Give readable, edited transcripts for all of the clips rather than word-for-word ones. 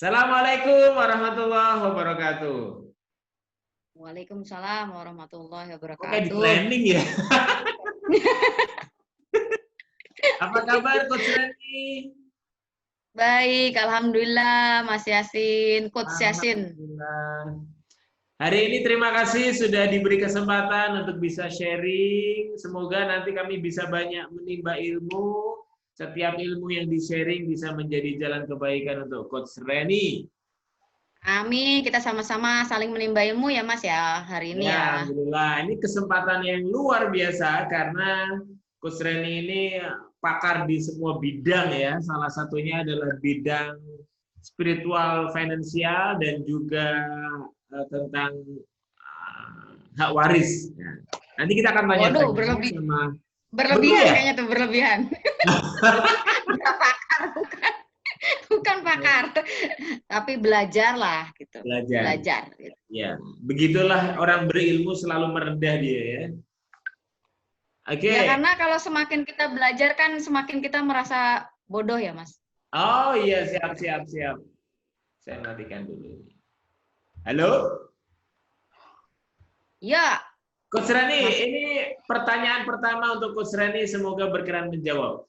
Assalamualaikum warahmatullahi wabarakatuh. Waalaikumsalam warahmatullahi Kok kayak di wabarakatuh. planning ya? Apa kabar Coach Reni? Baik, alhamdulillah Mas Yasin, Coach Yasin. Alhamdulillah. Hari ini terima kasih sudah diberi kesempatan untuk bisa sharing. Semoga nanti kami bisa banyak menimba ilmu. Setiap ilmu yang di-sharing bisa menjadi jalan kebaikan untuk Coach Reni. Amin, kita sama-sama saling menimba ilmu ya Mas ya hari ini Ya, ya. alhamdulillah. Ini kesempatan yang luar biasa karena Coach Reni ini pakar di semua bidang ya. Salah satunya adalah bidang spiritual, finansial, dan juga tentang hak waris. Ya. Nanti kita akan Waduh, tanya-tanya sama berlebihan berlebihan. kayaknya tuh, berlebihan. Bukan pakar, bukan pakar. Tapi belajar lah gitu. Belajar. Belajar gitu. Ya, begitulah orang berilmu selalu merendah dia ya. Oke. Ya karena kalau semakin kita belajar kan semakin kita merasa bodoh ya Mas. Oh iya, siap, siap, siap. Saya matikan dulu. Halo? Ya, Coach Rani, Mas. ini pertanyaan pertama untuk Coach Rani, semoga berkenan menjawab.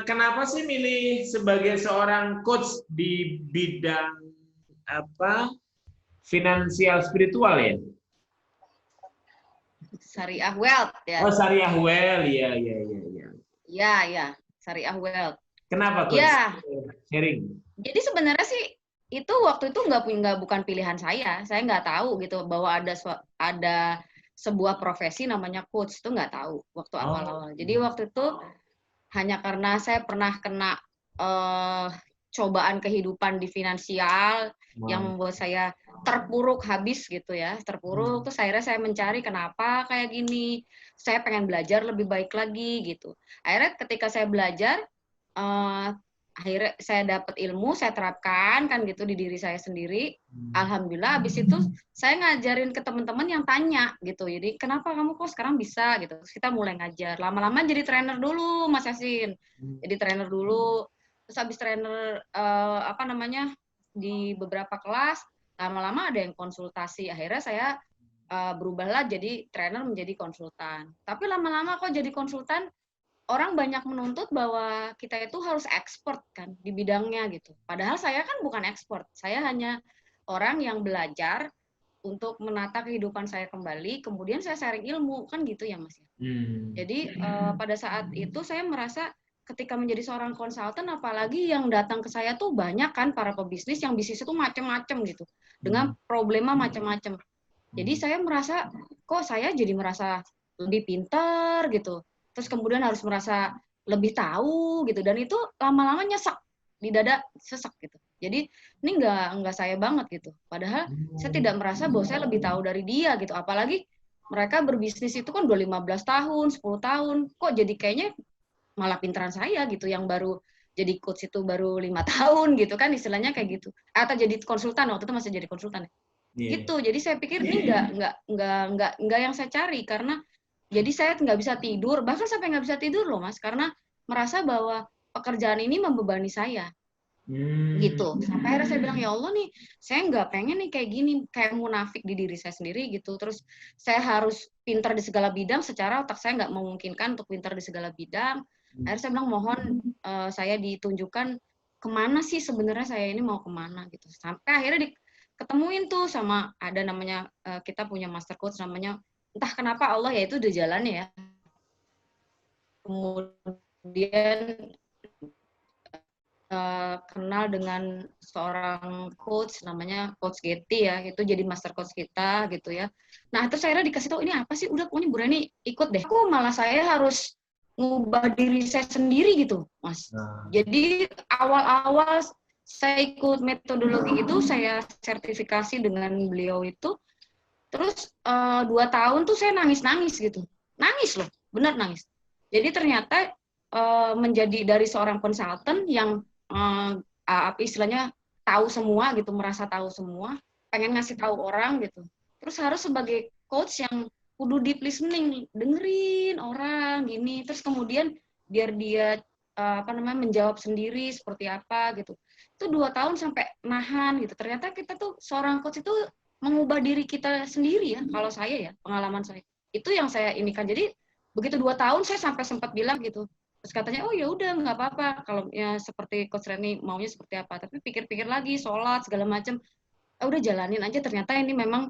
Kenapa sih milih sebagai seorang coach di bidang apa? Finansial spiritual ya? Syariah Wealth ya. Oh, Syariah Well, iya, iya, iya, iya. Iya, ya, Syariah Wealth. Kenapa Coach? Ya, Sharing. jadi sebenarnya sih itu waktu itu bukan pilihan saya. Saya nggak tahu gitu bahwa ada sebuah profesi namanya coach, itu nggak tahu waktu awal-awal. Jadi waktu itu hanya karena saya pernah kena cobaan kehidupan di finansial yang membuat saya terpuruk habis gitu ya, terpuruk. Terus akhirnya saya mencari kenapa kayak gini. Saya pengen belajar lebih baik lagi gitu. Akhirnya ketika saya belajar, akhirnya saya dapat ilmu, saya terapkan kan gitu di diri saya sendiri. Alhamdulillah habis itu saya ngajarin ke teman-teman yang tanya gitu. Jadi kenapa kamu kok sekarang bisa gitu. Terus kita mulai ngajar. Lama-lama jadi trainer dulu Mas Yasin. Jadi trainer dulu. Terus habis trainer di beberapa kelas, lama-lama ada yang konsultasi. Akhirnya saya berubahlah jadi trainer menjadi konsultan. Tapi lama-lama kok jadi konsultan, orang banyak menuntut bahwa kita itu harus expert kan di bidangnya gitu. Padahal saya kan bukan expert. Saya hanya orang yang belajar untuk menata kehidupan saya kembali, kemudian saya sharing ilmu kan gitu ya Mas ya. Jadi pada saat itu saya merasa ketika menjadi seorang konsultan, apalagi yang datang ke saya tuh banyak kan para pebisnis yang bisnis itu macam-macam gitu, dengan problema macam-macam. Jadi saya merasa kok saya jadi merasa lebih pintar gitu, terus kemudian harus merasa lebih tahu gitu, dan itu lama-lama nyesek di dada, sesek gitu. Jadi ini nggak saya banget gitu. Padahal saya tidak merasa bahwa saya lebih tahu dari dia gitu. Apalagi mereka berbisnis itu kan udah 15 tahun, 10 tahun. Kok jadi kayaknya malah pinteran saya gitu yang baru jadi coach itu baru 5 tahun gitu kan, istilahnya kayak gitu. Atau jadi konsultan, waktu itu masih jadi konsultan ya. Gitu. Jadi saya pikir ini nggak yang saya cari, karena jadi saya nggak bisa tidur, bahkan sampai nggak bisa tidur loh Mas, karena merasa bahwa pekerjaan ini membebani saya. Gitu. Sampai akhirnya saya bilang, ya Allah nih, saya nggak pengen nih kayak gini, kayak munafik di diri saya sendiri gitu. Terus saya harus pintar di segala bidang, secara otak saya nggak memungkinkan untuk pintar di segala bidang. Akhirnya saya bilang, mohon saya ditunjukkan kemana sih sebenarnya saya ini mau kemana gitu. Sampai akhirnya ketemuin tuh sama ada namanya, kita punya master coach namanya, entah kenapa Allah ya itu udah jalannya ya. Kemudian kenal dengan seorang coach namanya Coach Getty ya, itu jadi master coach kita gitu ya. Nah itu saya dikasih tahu ini apa sih, udah pokoknya Bu Reni ikut deh. Aku malah saya harus ngubah diri saya sendiri gitu Mas. Jadi awal-awal saya ikut metodologi itu, saya sertifikasi dengan beliau itu, terus 2 tahun tuh saya nangis-nangis gitu, nangis loh, benar nangis. Jadi ternyata menjadi dari seorang konsultan yang apa istilahnya tahu semua gitu, merasa tahu semua, pengen ngasih tahu orang gitu. Terus harus sebagai coach yang kudu deep listening, dengerin orang gini, terus kemudian biar dia menjawab sendiri seperti apa gitu. itu 2 tahun sampai nahan gitu. Ternyata kita tuh seorang coach itu mengubah diri kita sendiri ya, kalau saya ya, pengalaman saya. Itu yang saya inikan. Jadi begitu 2 tahun saya sampai sempat bilang gitu. Terus katanya, oh ya udah nggak apa-apa kalau ya seperti Coach Reni maunya seperti apa. Tapi pikir-pikir lagi, sholat segala macam, udah jalanin aja. Ternyata ini memang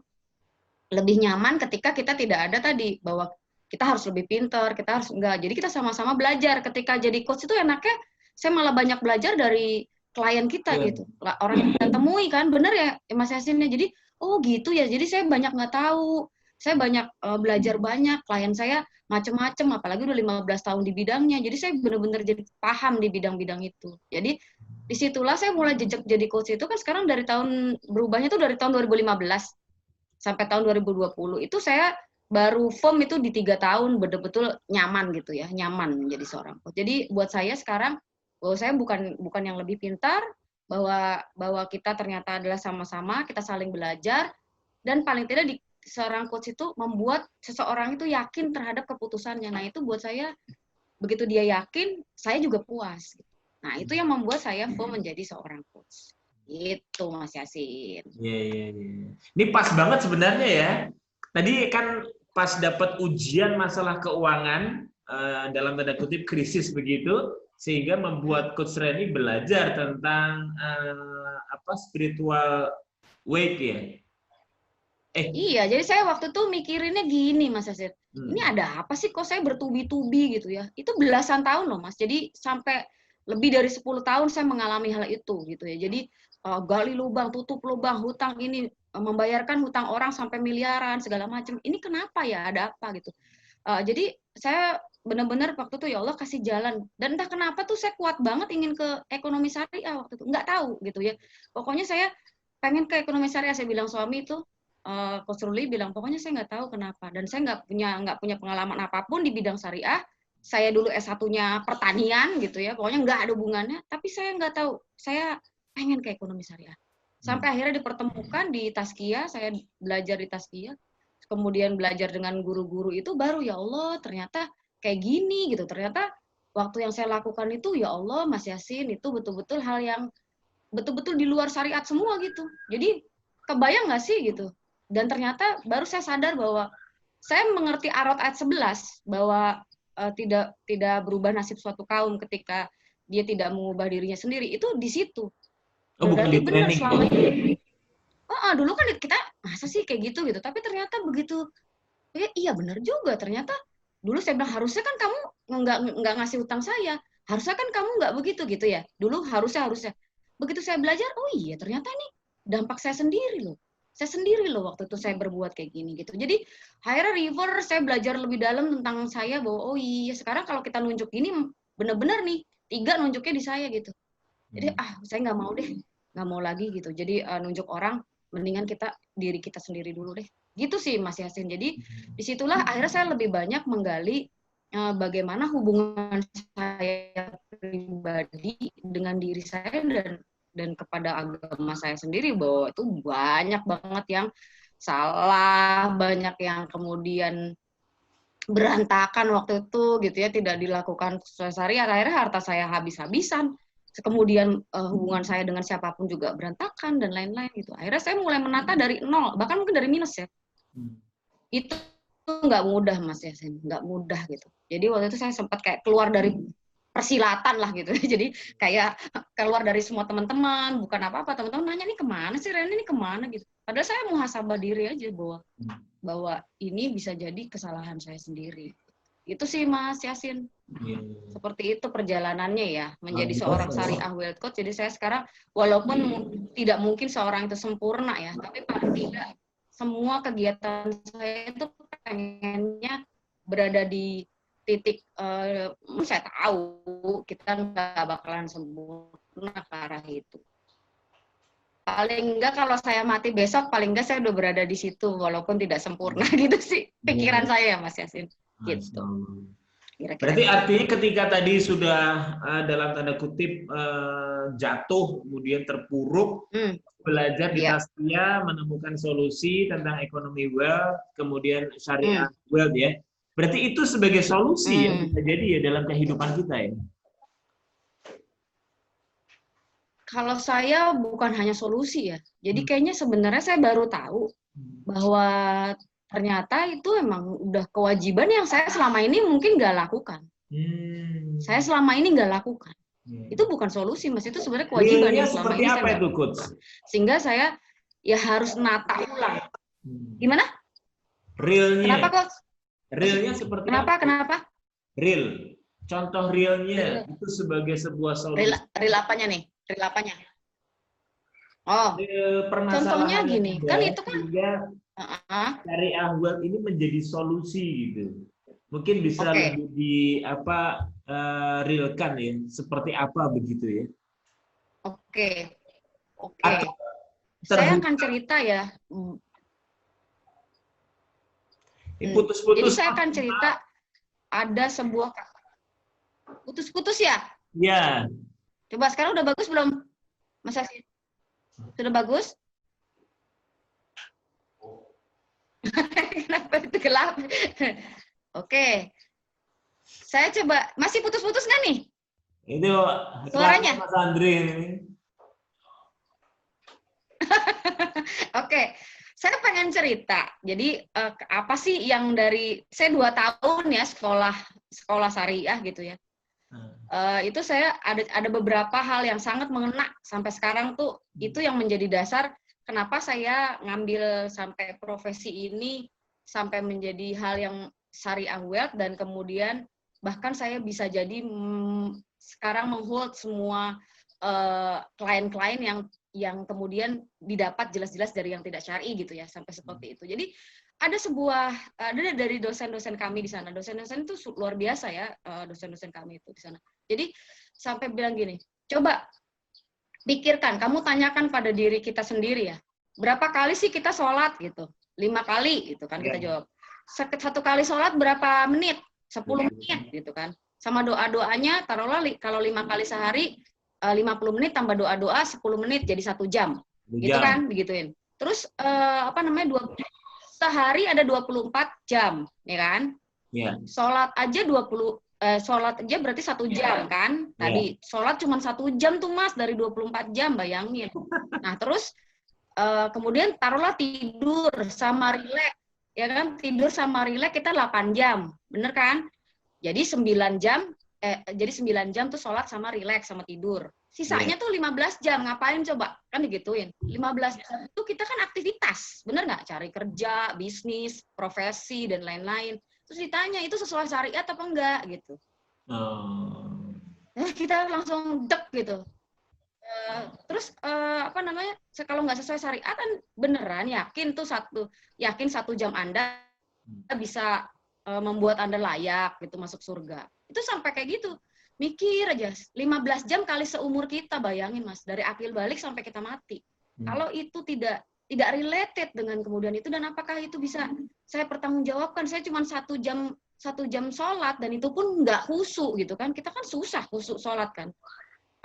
lebih nyaman ketika kita tidak ada tadi bahwa kita harus lebih pinter, kita harus enggak. Jadi kita sama-sama belajar. Ketika jadi coach itu enaknya saya malah banyak belajar dari klien kita gitu. Orang yang kita temui kan, bener ya Mas Yasin ya. Jadi oh gitu ya. Jadi saya banyak nggak tahu. Saya banyak belajar banyak. Klien saya macem-macem, apalagi udah 15 tahun di bidangnya. Jadi saya benar-benar jadi paham di bidang-bidang itu. Jadi disitulah saya mulai jejak jadi coach itu kan sekarang dari tahun berubahnya tuh dari tahun 2015 sampai tahun 2020 itu saya baru firm itu di 3 tahun betul-betul nyaman gitu ya, nyaman menjadi seorang coach. Jadi buat saya sekarang bahwa saya bukan yang lebih pintar, bahwa kita ternyata adalah sama-sama kita saling belajar dan paling tidak di seorang coach itu membuat seseorang itu yakin terhadap keputusannya. Nah, itu buat saya begitu dia yakin, saya juga puas. Nah, itu yang membuat saya firm menjadi seorang coach. Itu Mas Yasin. Iya. Ini pas banget sebenarnya ya. Tadi kan pas dapat ujian masalah keuangan dalam tanda kutip krisis begitu, sehingga membuat Coach Reni belajar tentang spiritual weight ya. Iya, jadi saya waktu itu mikirinnya gini Mas Yasin. Ini ada apa sih kok saya bertubi-tubi gitu ya. Itu belasan tahun loh Mas. Jadi sampai lebih dari 10 tahun saya mengalami hal itu gitu ya. Jadi gali lubang, tutup lubang, hutang ini, membayarkan hutang orang sampai miliaran, segala macam. Ini kenapa ya? Ada apa gitu. Jadi saya benar-benar waktu itu ya Allah kasih jalan. Dan entah kenapa tuh saya kuat banget ingin ke ekonomi syariah waktu itu. Nggak tahu gitu ya. Pokoknya saya pengen ke ekonomi syariah. Saya bilang suami itu, Coach Ruli bilang, pokoknya saya nggak tahu kenapa. Dan saya nggak punya pengalaman apapun di bidang syariah. Saya dulu S1-nya pertanian gitu ya. Pokoknya nggak ada hubungannya. Tapi saya nggak tahu. Saya pengen ke ekonomi syariah. Sampai akhirnya dipertemukan di Tazkiyah, saya belajar di Tazkiyah, kemudian belajar dengan guru-guru itu baru ya Allah ternyata kayak gini gitu. Ternyata waktu yang saya lakukan itu ya Allah Mas Yasin itu betul-betul hal yang betul-betul di luar syariat semua gitu. Jadi kebayang nggak sih gitu. Dan ternyata baru saya sadar bahwa saya mengerti Arad ayat 11 bahwa tidak berubah nasib suatu kaum ketika dia tidak mengubah dirinya sendiri. Itu di situ. Bukan di benar training. selama ini. Dulu kan kita masa sih kayak gitu. Tapi ternyata begitu, iya benar juga. Ternyata dulu saya bilang harusnya kan kamu nggak ngasih hutang saya. Harusnya kan kamu nggak begitu gitu ya. Dulu harusnya. Begitu saya belajar, oh iya ternyata ini dampak saya sendiri loh. Saya sendiri loh waktu itu saya berbuat kayak gini gitu. Jadi akhirnya saya belajar lebih dalam tentang saya bahwa oh iya sekarang kalau kita nunjuk gini benar-benar nih 3 nunjuknya di saya gitu. Jadi saya nggak mau deh, nggak mau lagi gitu. Jadi nunjuk orang, mendingan diri kita sendiri dulu deh. Gitu sih Mas Yasin. Jadi disitulah akhirnya saya lebih banyak menggali bagaimana hubungan saya pribadi dengan diri saya dan kepada agama saya sendiri, bahwa itu banyak banget yang salah, banyak yang kemudian berantakan waktu itu gitu ya, tidak dilakukan sesuai syariat. Akhirnya harta saya habis-habisan. Kemudian hubungan saya dengan siapapun juga berantakan dan lain-lain gitu. Akhirnya saya mulai menata dari nol, bahkan mungkin dari minus ya. Itu nggak mudah Mas Yasin, nggak mudah gitu. Jadi waktu itu saya sempat kayak keluar dari persilatan lah gitu. Jadi kayak keluar dari semua teman-teman, bukan apa-apa. Teman-teman nanya nih kemana sih Reni, ini kemana gitu. Padahal saya muhasabah diri aja bahwa ini bisa jadi kesalahan saya sendiri. Itu sih Mas Yasin. Seperti itu perjalanannya ya, menjadi seorang syariah wealth coach. Jadi saya sekarang walaupun tidak mungkin seorang itu sempurna ya, tapi paling tidak semua kegiatan saya itu pengennya berada di titik, saya tahu kita nggak bakalan sempurna ke arah itu. Paling enggak kalau saya mati besok, paling enggak saya udah berada di situ, walaupun tidak sempurna gitu sih pikiran saya ya Mas Yasin. Gitu. Kira-kira berarti artinya ketika tadi sudah dalam tanda kutip jatuh, kemudian terpuruk, belajar di Tazkiyah, menemukan solusi tentang ekonomi wealth, kemudian syariah wealth ya. Berarti itu sebagai solusi ya bisa jadi ya dalam kehidupan kita ya. Kalau saya bukan hanya solusi ya. Jadi kayaknya sebenarnya saya baru tahu bahwa ternyata itu emang udah kewajiban yang saya selama ini mungkin nggak lakukan. Saya selama ini nggak lakukan. Itu bukan solusi, Mas. Itu sebenarnya kewajiban Realnya yang selama seperti ini apa saya nggak itu, Coach? lakukan. Sehingga saya ya harus nata ulang. Gimana? Realnya. Kenapa, Coach? Realnya seperti Kenapa? apa? Kenapa? Real. Contoh realnya itu sebagai sebuah solusi. Real apanya nih? Real apanya? Oh, contohnya Permasalahan yang gini, ada, kan itu kan sehingga syariah wealth ini menjadi solusi gitu. Mungkin bisa lebih di apa realkan ya, seperti apa begitu ya. Oke. Saya akan cerita ya. Putus-putus. Jadi saya akan cerita ada sebuah putus-putus ya? Ya. Coba sekarang udah bagus belum? Mas Asin? Sudah bagus? Kenapa itu gelap? Oke. Saya coba, masih putus-putus nggak nih? Itu suaranya Mas Andri. Oke. Saya pengen cerita. Jadi apa sih yang dari saya 2 tahun ya sekolah syariah gitu ya. Itu saya ada beberapa hal yang sangat mengena sampai sekarang tuh. Itu yang menjadi dasar kenapa saya ngambil sampai profesi ini sampai menjadi hal yang syariah wealth, dan kemudian bahkan saya bisa jadi sekarang menghold semua klien-klien yang kemudian didapat jelas-jelas dari yang tidak syar'i gitu ya, sampai seperti itu. Jadi ada dari dosen-dosen kami di sana. Dosen-dosen itu luar biasa ya, dosen-dosen kami itu di sana. Jadi sampai bilang gini, coba pikirkan, kamu tanyakan pada diri kita sendiri ya, berapa kali sih kita sholat gitu? 5 kali gitu kan kita jawab. 1 kali sholat berapa menit? 10 menit gitu kan. Sama doa-doanya, taruhlah kalau 5 kali sehari, 50 menit tambah doa-doa 10 menit jadi 1 jam. Gitu kan, begituin. Terus sehari ada 24 jam, ya kan? Yeah. Sholat aja berarti 1 jam kan? Tadi sholat cuma 1 jam tuh Mas dari 24 jam, bayangin. Nah terus kemudian taruhlah tidur sama rileks, ya kan? Tidur sama rileks kita 8 jam, bener kan? Jadi 9 jam. Jadi 9 jam tuh sholat sama rileks sama tidur. Sisanya tuh 15 jam, ngapain coba? Kan digituin. 15 jam itu kita kan aktivitas, bener nggak? Cari kerja, bisnis, profesi, dan lain-lain. Terus ditanya, itu sesuai syariat apa enggak? Gitu. Kita langsung dek gitu. Terus kalau nggak sesuai syariat kan beneran yakin 1 jam Anda bisa membuat Anda layak gitu masuk surga. Itu sampai kayak gitu. Mikir aja, 15 jam kali seumur kita, bayangin Mas, dari akil balik sampai kita mati. Kalau itu tidak related dengan kemudian itu, dan apakah itu bisa saya pertanggungjawabkan? Saya cuma 1 jam sholat, dan itu pun nggak khusyuk gitu kan. Kita kan susah khusyuk sholat kan.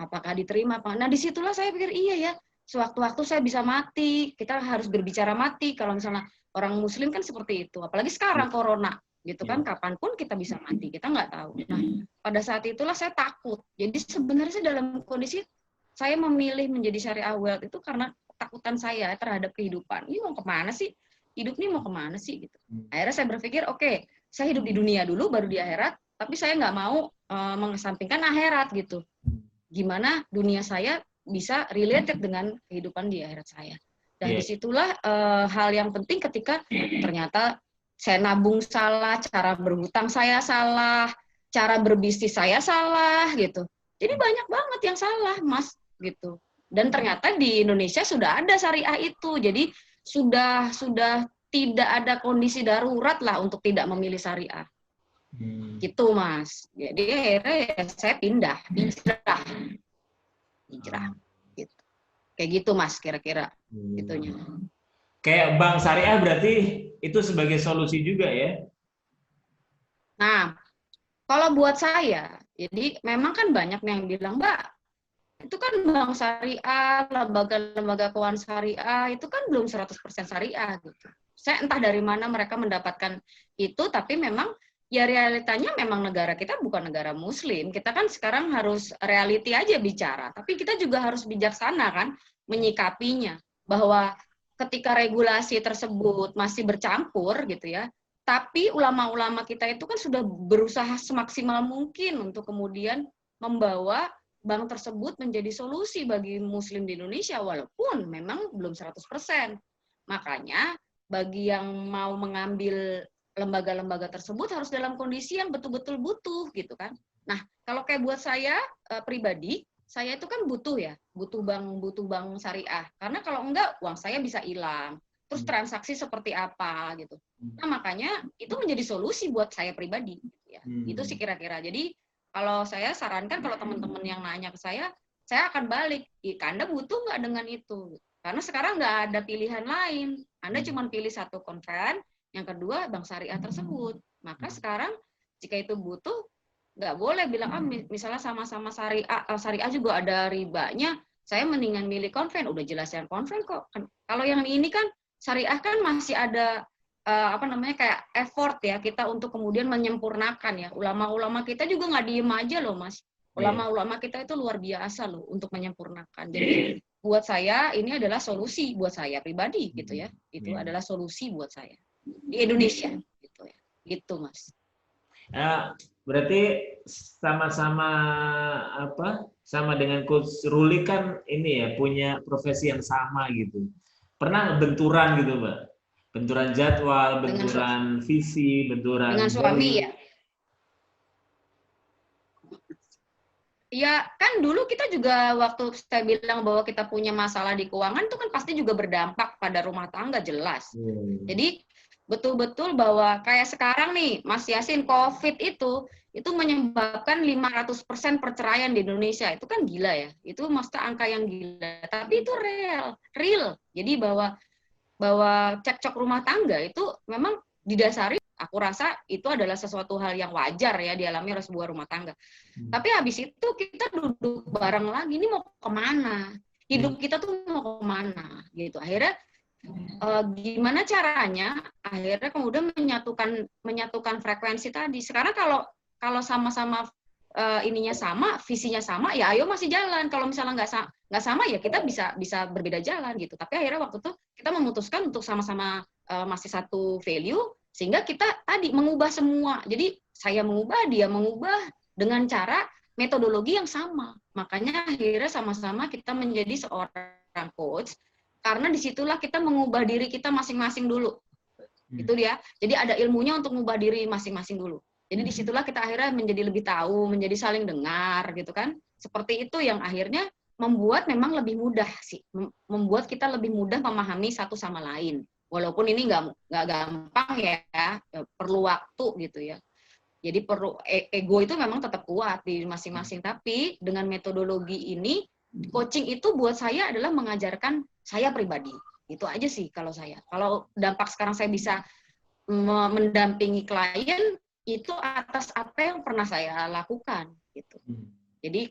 Apakah diterima apa? Nah disitulah saya pikir iya ya, sewaktu-waktu saya bisa mati. Kita harus berbicara mati. Kalau misalnya orang Muslim kan seperti itu, apalagi sekarang corona gitu kan, kapanpun kita bisa mati, kita nggak tahu. Nah pada saat itulah saya takut. Jadi sebenarnya saya dalam kondisi saya memilih menjadi syariah wealth itu karena ketakutan saya terhadap kehidupan. Ini mau kemana sih? Hidup ini mau kemana sih gitu. Akhirnya saya berpikir, oke, saya hidup di dunia dulu baru di akhirat, tapi saya nggak mau mengesampingkan akhirat gitu. Gimana dunia saya bisa related dengan kehidupan di akhirat saya. Dan disitulah hal yang penting ketika ternyata saya nabung salah, cara berhutang saya salah, cara berbisnis saya salah gitu. Jadi banyak banget yang salah, Mas, gitu. Dan ternyata di Indonesia sudah ada syariah itu. Jadi sudah tidak ada kondisi darurat lah untuk tidak memilih syariah. Gitu, Mas. Jadi akhirnya ya saya hijrah. Gitu. Kayak gitu, Mas, kira-kira gitunya. Kayak bank syariah berarti itu sebagai solusi juga ya? Nah, kalau buat saya, jadi memang kan banyak yang bilang, Mbak, itu kan bank syariah, lembaga-lembaga keuangan syariah, itu kan belum 100% syariah gitu. Saya entah dari mana mereka mendapatkan itu, tapi memang ya realitanya memang negara kita bukan negara Muslim. Kita kan sekarang harus reality aja bicara. Tapi kita juga harus bijaksana kan menyikapinya. Bahwa ketika regulasi tersebut masih bercampur gitu ya, tapi ulama-ulama kita itu kan sudah berusaha semaksimal mungkin untuk kemudian membawa bank tersebut menjadi solusi bagi Muslim di Indonesia, walaupun memang belum 100%. Makanya bagi yang mau mengambil lembaga-lembaga tersebut harus dalam kondisi yang betul-betul butuh gitu kan. Nah, kalau kayak buat saya pribadi, saya itu kan butuh ya, butuh bank syariah. Karena kalau enggak uang saya bisa hilang. Terus transaksi seperti apa gitu. Nah, makanya itu menjadi solusi buat saya pribadi gitu ya. Itu sih kira-kira. Jadi kalau saya sarankan kalau teman-teman yang nanya ke saya akan balik. Anda butuh nggak dengan itu? Karena sekarang nggak ada pilihan lain. Anda cuma pilih satu konven, yang kedua bank syariah tersebut. Maka sekarang jika itu butuh, nggak boleh bilang misalnya sama-sama syariah juga ada ribanya, saya mendingan milih konven. Udah jelas yang konven kok. Kalau yang ini kan syariah kan masih ada kayak effort ya kita untuk kemudian menyempurnakan ya. Ulama-ulama kita juga nggak diem aja loh Mas. Ulama-ulama kita itu luar biasa loh untuk menyempurnakan. Jadi buat saya ini adalah solusi buat saya pribadi gitu ya. Itu adalah solusi buat saya di Indonesia gitu ya. Gitu Mas. Berarti sama-sama sama dengan Coach Ruli kan ini ya punya profesi yang sama gitu. Pernah benturan gitu Mbak? Benturan jadwal, benturan visi, benturan dengan suami ya. Ya kan dulu kita juga waktu saya bilang bahwa kita punya masalah di keuangan itu kan pasti juga berdampak pada rumah tangga jelas. Jadi betul-betul bahwa kayak sekarang nih Mas Yasin, COVID itu menyebabkan 500% perceraian di Indonesia. Itu kan gila ya. Itu maksudnya angka yang gila. Tapi itu real. Jadi bahwa cekcok rumah tangga itu memang didasari, aku rasa itu adalah sesuatu hal yang wajar ya dialami oleh sebuah rumah tangga. Tapi habis itu kita duduk bareng lagi, ini mau kemana? Hidup kita tuh mau kemana? Gitu. Akhirnya gimana caranya? Akhirnya kemudian menyatukan frekuensi tadi. Sekarang kalau sama-sama ininya sama, visinya sama, ya ayo masih jalan. Kalau misalnya nggak sama ya kita bisa berbeda jalan gitu. Tapi akhirnya waktu itu kita memutuskan untuk sama-sama masih satu value, sehingga kita tadi mengubah semua. Jadi saya mengubah, dia mengubah dengan cara metodologi yang sama. Makanya akhirnya sama-sama kita menjadi seorang coach, karena disitulah kita mengubah diri kita masing-masing dulu. Itu dia. Jadi ada ilmunya untuk mengubah diri masing-masing dulu. Jadi disitulah kita akhirnya menjadi lebih tahu, menjadi saling dengar, gitu kan. Seperti itu yang akhirnya membuat memang lebih mudah sih. Membuat kita lebih mudah memahami satu sama lain. Walaupun ini nggak gampang ya, perlu waktu gitu ya. Jadi perlu ego itu memang tetap kuat di masing-masing. Tapi dengan metodologi ini, coaching itu buat saya adalah mengajarkan saya pribadi. Itu aja sih kalau saya. Kalau dampak sekarang saya bisa mendampingi klien, itu atas apa yang pernah saya lakukan gitu. Jadi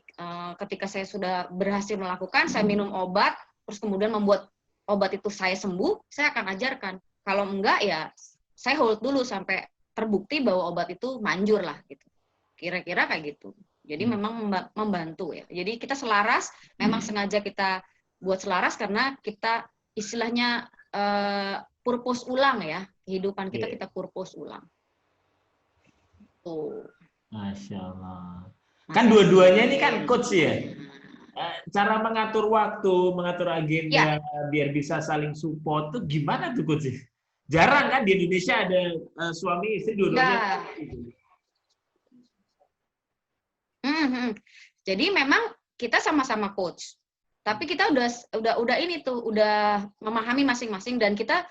ketika saya sudah berhasil melakukan, saya minum obat, terus kemudian membuat obat itu saya sembuh, saya akan ajarkan. Kalau enggak ya saya hold dulu sampai terbukti bahwa obat itu manjur lah gitu. Kira-kira kayak gitu. Jadi memang membantu ya. Jadi kita selaras, memang sengaja kita buat selaras karena kita istilahnya purpose ulang ya. Kehidupan kita purpose ulang. Tuh. Masya Allah. Kan dua-duanya ini kan coach ya. Cara mengatur waktu, mengatur agenda biar bisa saling support tuh gimana tuh coach? Jarang kan di Indonesia ada suami istri dua-duanya. Jadi memang kita sama-sama coach. Tapi kita udah memahami masing-masing dan kita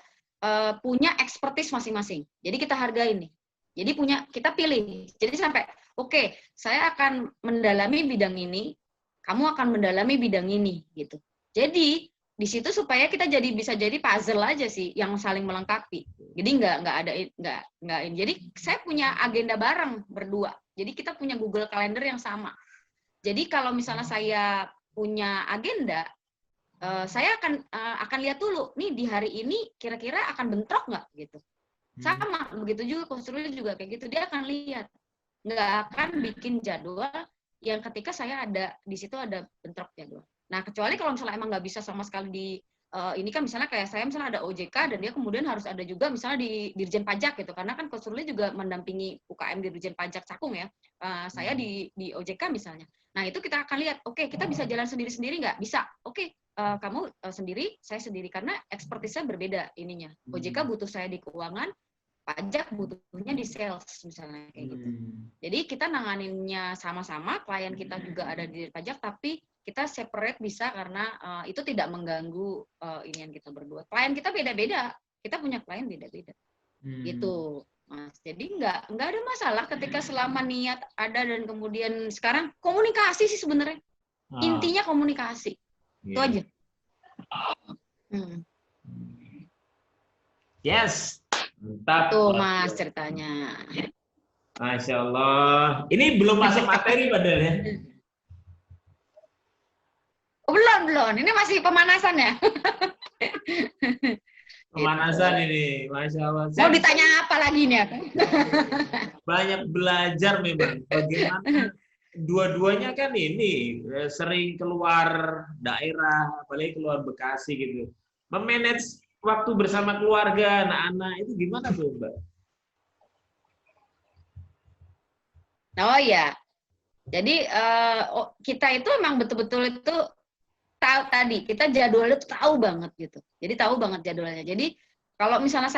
punya expertise masing-masing. Jadi kita hargai nih. Jadi kita pilih. Jadi sampai oke, saya akan mendalami bidang ini, kamu akan mendalami bidang ini gitu. Jadi di situ supaya kita bisa jadi puzzle aja sih yang saling melengkapi. Jadi nggak ini. Jadi saya punya agenda bareng berdua. Jadi kita punya Google Calendar yang sama. Jadi kalau misalnya saya punya agenda, saya akan lihat dulu nih di hari ini kira-kira akan bentrok nggak gitu. Sama, begitu juga konselor juga kayak gitu. Dia akan lihat, nggak akan bikin jadwal yang ketika saya ada di situ ada bentrok jadwal. Nah, kecuali kalau misalnya emang nggak bisa sama sekali di ini kan misalnya kayak saya misalnya ada OJK dan dia kemudian harus ada juga misalnya di Dirjen Pajak gitu, karena kan konselor juga mendampingi UKM di Dirjen Pajak Cakung ya. Saya di OJK misalnya. Nah, itu kita akan lihat, oke, kita bisa jalan sendiri-sendiri nggak? Bisa. Oke, kamu sendiri, saya sendiri, karena ekspertisnya berbeda ininya. OJK butuh saya di keuangan, pajak butuhnya di sales misalnya kayak gitu. Jadi kita nanganinnya sama-sama, klien kita juga ada di pajak, tapi kita separate bisa karena itu tidak mengganggu inian kita berdua. Klien kita beda-beda, kita punya klien beda-beda, gitu, Mas. Jadi nggak ada masalah ketika selama niat ada dan kemudian sekarang komunikasi sih sebenarnya. Intinya komunikasi, itu aja. Yes. Mantap. Tuh Mas ceritanya. Masya Allah. Ini belum masuk materi padahal ya. Oh, belum. Ini masih pemanasan ya. Pemanasan ini, Masya Allah. Mau ditanya apa lagi nih? Banyak belajar memang. Bagaimana dua-duanya kan ini sering keluar daerah, apalagi keluar Bekasi gitu. Memanage waktu bersama keluarga, anak-anak itu gimana tuh, Mbak? Oh ya, jadi kita itu memang betul-betul itu tahu tadi, kita jadwalnya tuh tahu banget gitu. Jadi tahu banget jadwalnya. Jadi kalau misalnya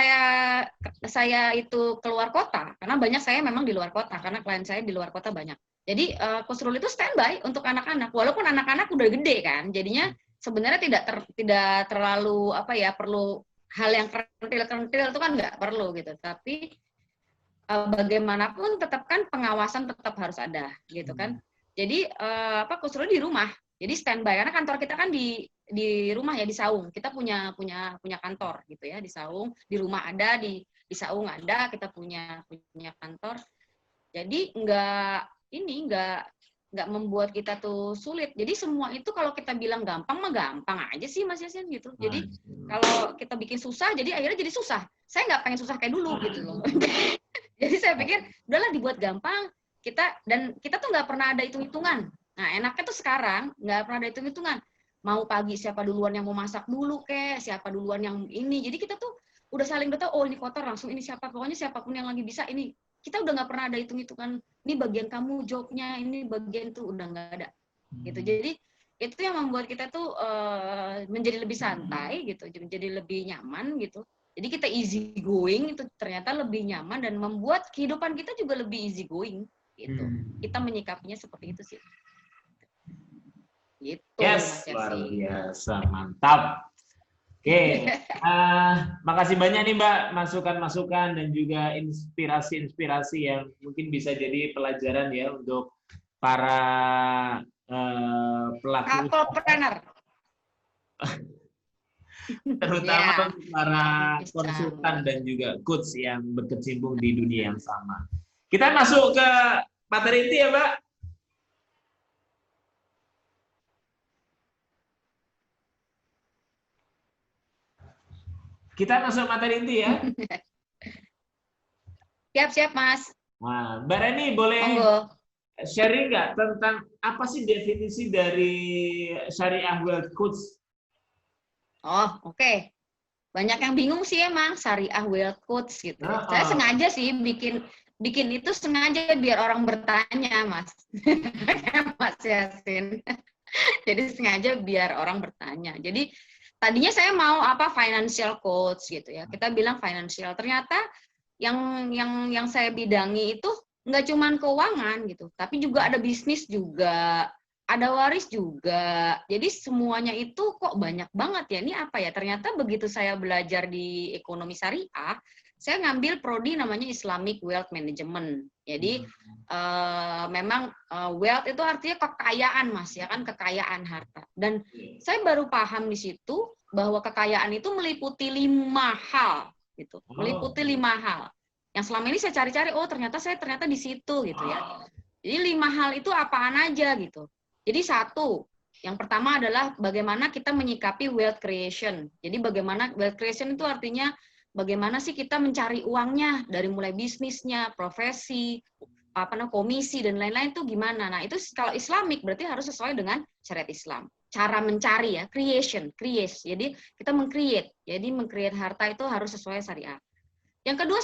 saya itu keluar kota, karena banyak saya memang di luar kota, karena klien saya di luar kota banyak. Jadi Coach Rul itu standby untuk anak-anak, walaupun anak-anak udah gede kan, jadinya sebenarnya tidak terlalu perlu hal yang kentil-kentil itu kan nggak perlu gitu. Tapi bagaimanapun tetap kan pengawasan tetap harus ada gitu kan. Jadi Coach Rul di rumah. Jadi standby karena kantor kita kan di rumah ya, di Saung. Kita punya kantor gitu ya di Saung, di rumah ada, di Saung ada, kita punya kantor. Jadi nggak membuat kita tuh sulit. Jadi semua itu kalau kita bilang gampang mah gampang aja sih Mas Yasin gitu. Jadi kalau kita bikin susah, jadi akhirnya jadi susah. Saya nggak pengen susah kayak dulu gitu loh. Jadi saya pikir udahlah dibuat gampang. Kita tuh nggak pernah ada hitung-hitungan. Nah enaknya tuh sekarang nggak pernah ada hitung-hitungan. Mau pagi siapa duluan yang mau masak dulu siapa duluan yang ini. Jadi kita tuh udah saling tahu, oh ini kotor langsung ini siapa. Pokoknya siapapun yang lagi bisa ini. Kita udah nggak pernah ada hitung-hitungan, ini bagian kamu jobnya, ini bagian tuh udah nggak ada, gitu. Jadi itu yang membuat kita tuh menjadi lebih santai, gitu, menjadi lebih nyaman, gitu. Jadi kita easy going itu ternyata lebih nyaman dan membuat kehidupan kita juga lebih easy going, gitu. Kita menyikapinya seperti itu sih. Gitu. Yes, luar biasa, mantap. Oke, makasih banyak nih Mbak masukan-masukan dan juga inspirasi-inspirasi yang mungkin bisa jadi pelajaran ya untuk para pelaku entrepreneur, terutama untuk para konsultan dan juga coach yang berkecimpung di dunia yang sama. Kita masuk ke materi inti ya Mbak. Kita masuk materi inti ya. Siap Mas. Nah, Mbak Reni boleh sharing nggak tentang apa sih definisi dari Syariah Wealth Coach? Oh, oke. Banyak yang bingung sih emang Syariah Wealth Coach gitu. Saya sengaja sih bikin itu sengaja biar orang bertanya, Mas. Mas Yasin. Jadi sengaja biar orang bertanya. Jadi tadinya saya mau financial coach gitu ya. Kita bilang financial. Ternyata yang saya bidangi itu nggak cuma keuangan gitu, tapi juga ada bisnis juga, ada waris juga. Jadi semuanya itu kok banyak banget ya. Ini apa ya? Ternyata begitu saya belajar di ekonomi syariah, saya ngambil prodi namanya Islamic Wealth Management. Jadi memang wealth itu artinya kekayaan, Mas, ya kan, kekayaan harta. Dan saya baru paham di situ bahwa kekayaan itu meliputi 5 hal gitu. Meliputi 5 hal. Yang selama ini saya cari-cari, oh ternyata di situ gitu ya. Jadi 5 hal itu apaan aja gitu. Jadi 1, yang pertama adalah bagaimana kita menyikapi wealth creation. Jadi bagaimana wealth creation itu artinya bagaimana sih kita mencari uangnya dari mulai bisnisnya, profesi, komisi dan lain-lain tuh gimana. Nah, itu kalau Islamik berarti harus sesuai dengan syariat Islam. Cara mencari ya, create. Jadi kita meng-create. Jadi meng-create harta itu harus sesuai syariat. Yang kedua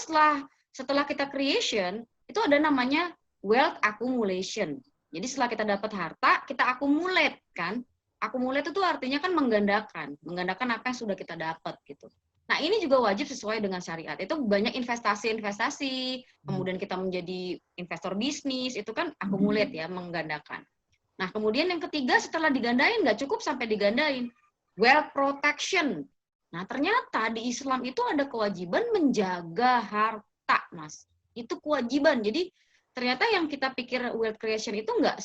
setelah kita creation, itu ada namanya wealth accumulation. Jadi setelah kita dapat harta, kita accumulate kan. Accumulate itu artinya kan menggandakan apa yang sudah kita dapat gitu. Nah, ini juga wajib sesuai dengan syariat. Itu banyak investasi, kemudian kita menjadi investor bisnis, itu kan accumulate ya, menggandakan. Nah, kemudian yang ketiga setelah digandain, nggak cukup sampai digandain. Wealth protection. Nah, ternyata di Islam itu ada kewajiban menjaga harta, Mas. Itu kewajiban. Jadi ternyata yang kita pikir wealth creation itu nggak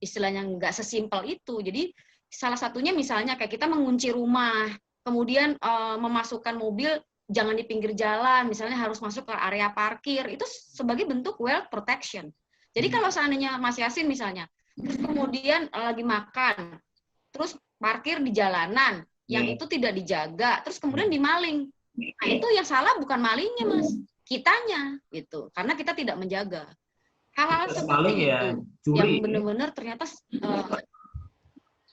istilahnya nggak sesimpel itu. Jadi salah satunya misalnya kayak kita mengunci rumah, kemudian memasukkan mobil jangan di pinggir jalan, misalnya harus masuk ke area parkir, itu sebagai bentuk wealth protection. Jadi kalau seandainya Mas Yasin misalnya, terus kemudian lagi makan, terus parkir di jalanan, yang itu tidak dijaga, terus kemudian dimaling. Nah, itu yang salah bukan malingnya, Mas. Kitanya, gitu. Karena kita tidak menjaga. Hal-hal seperti itu, yang benar-benar ternyata,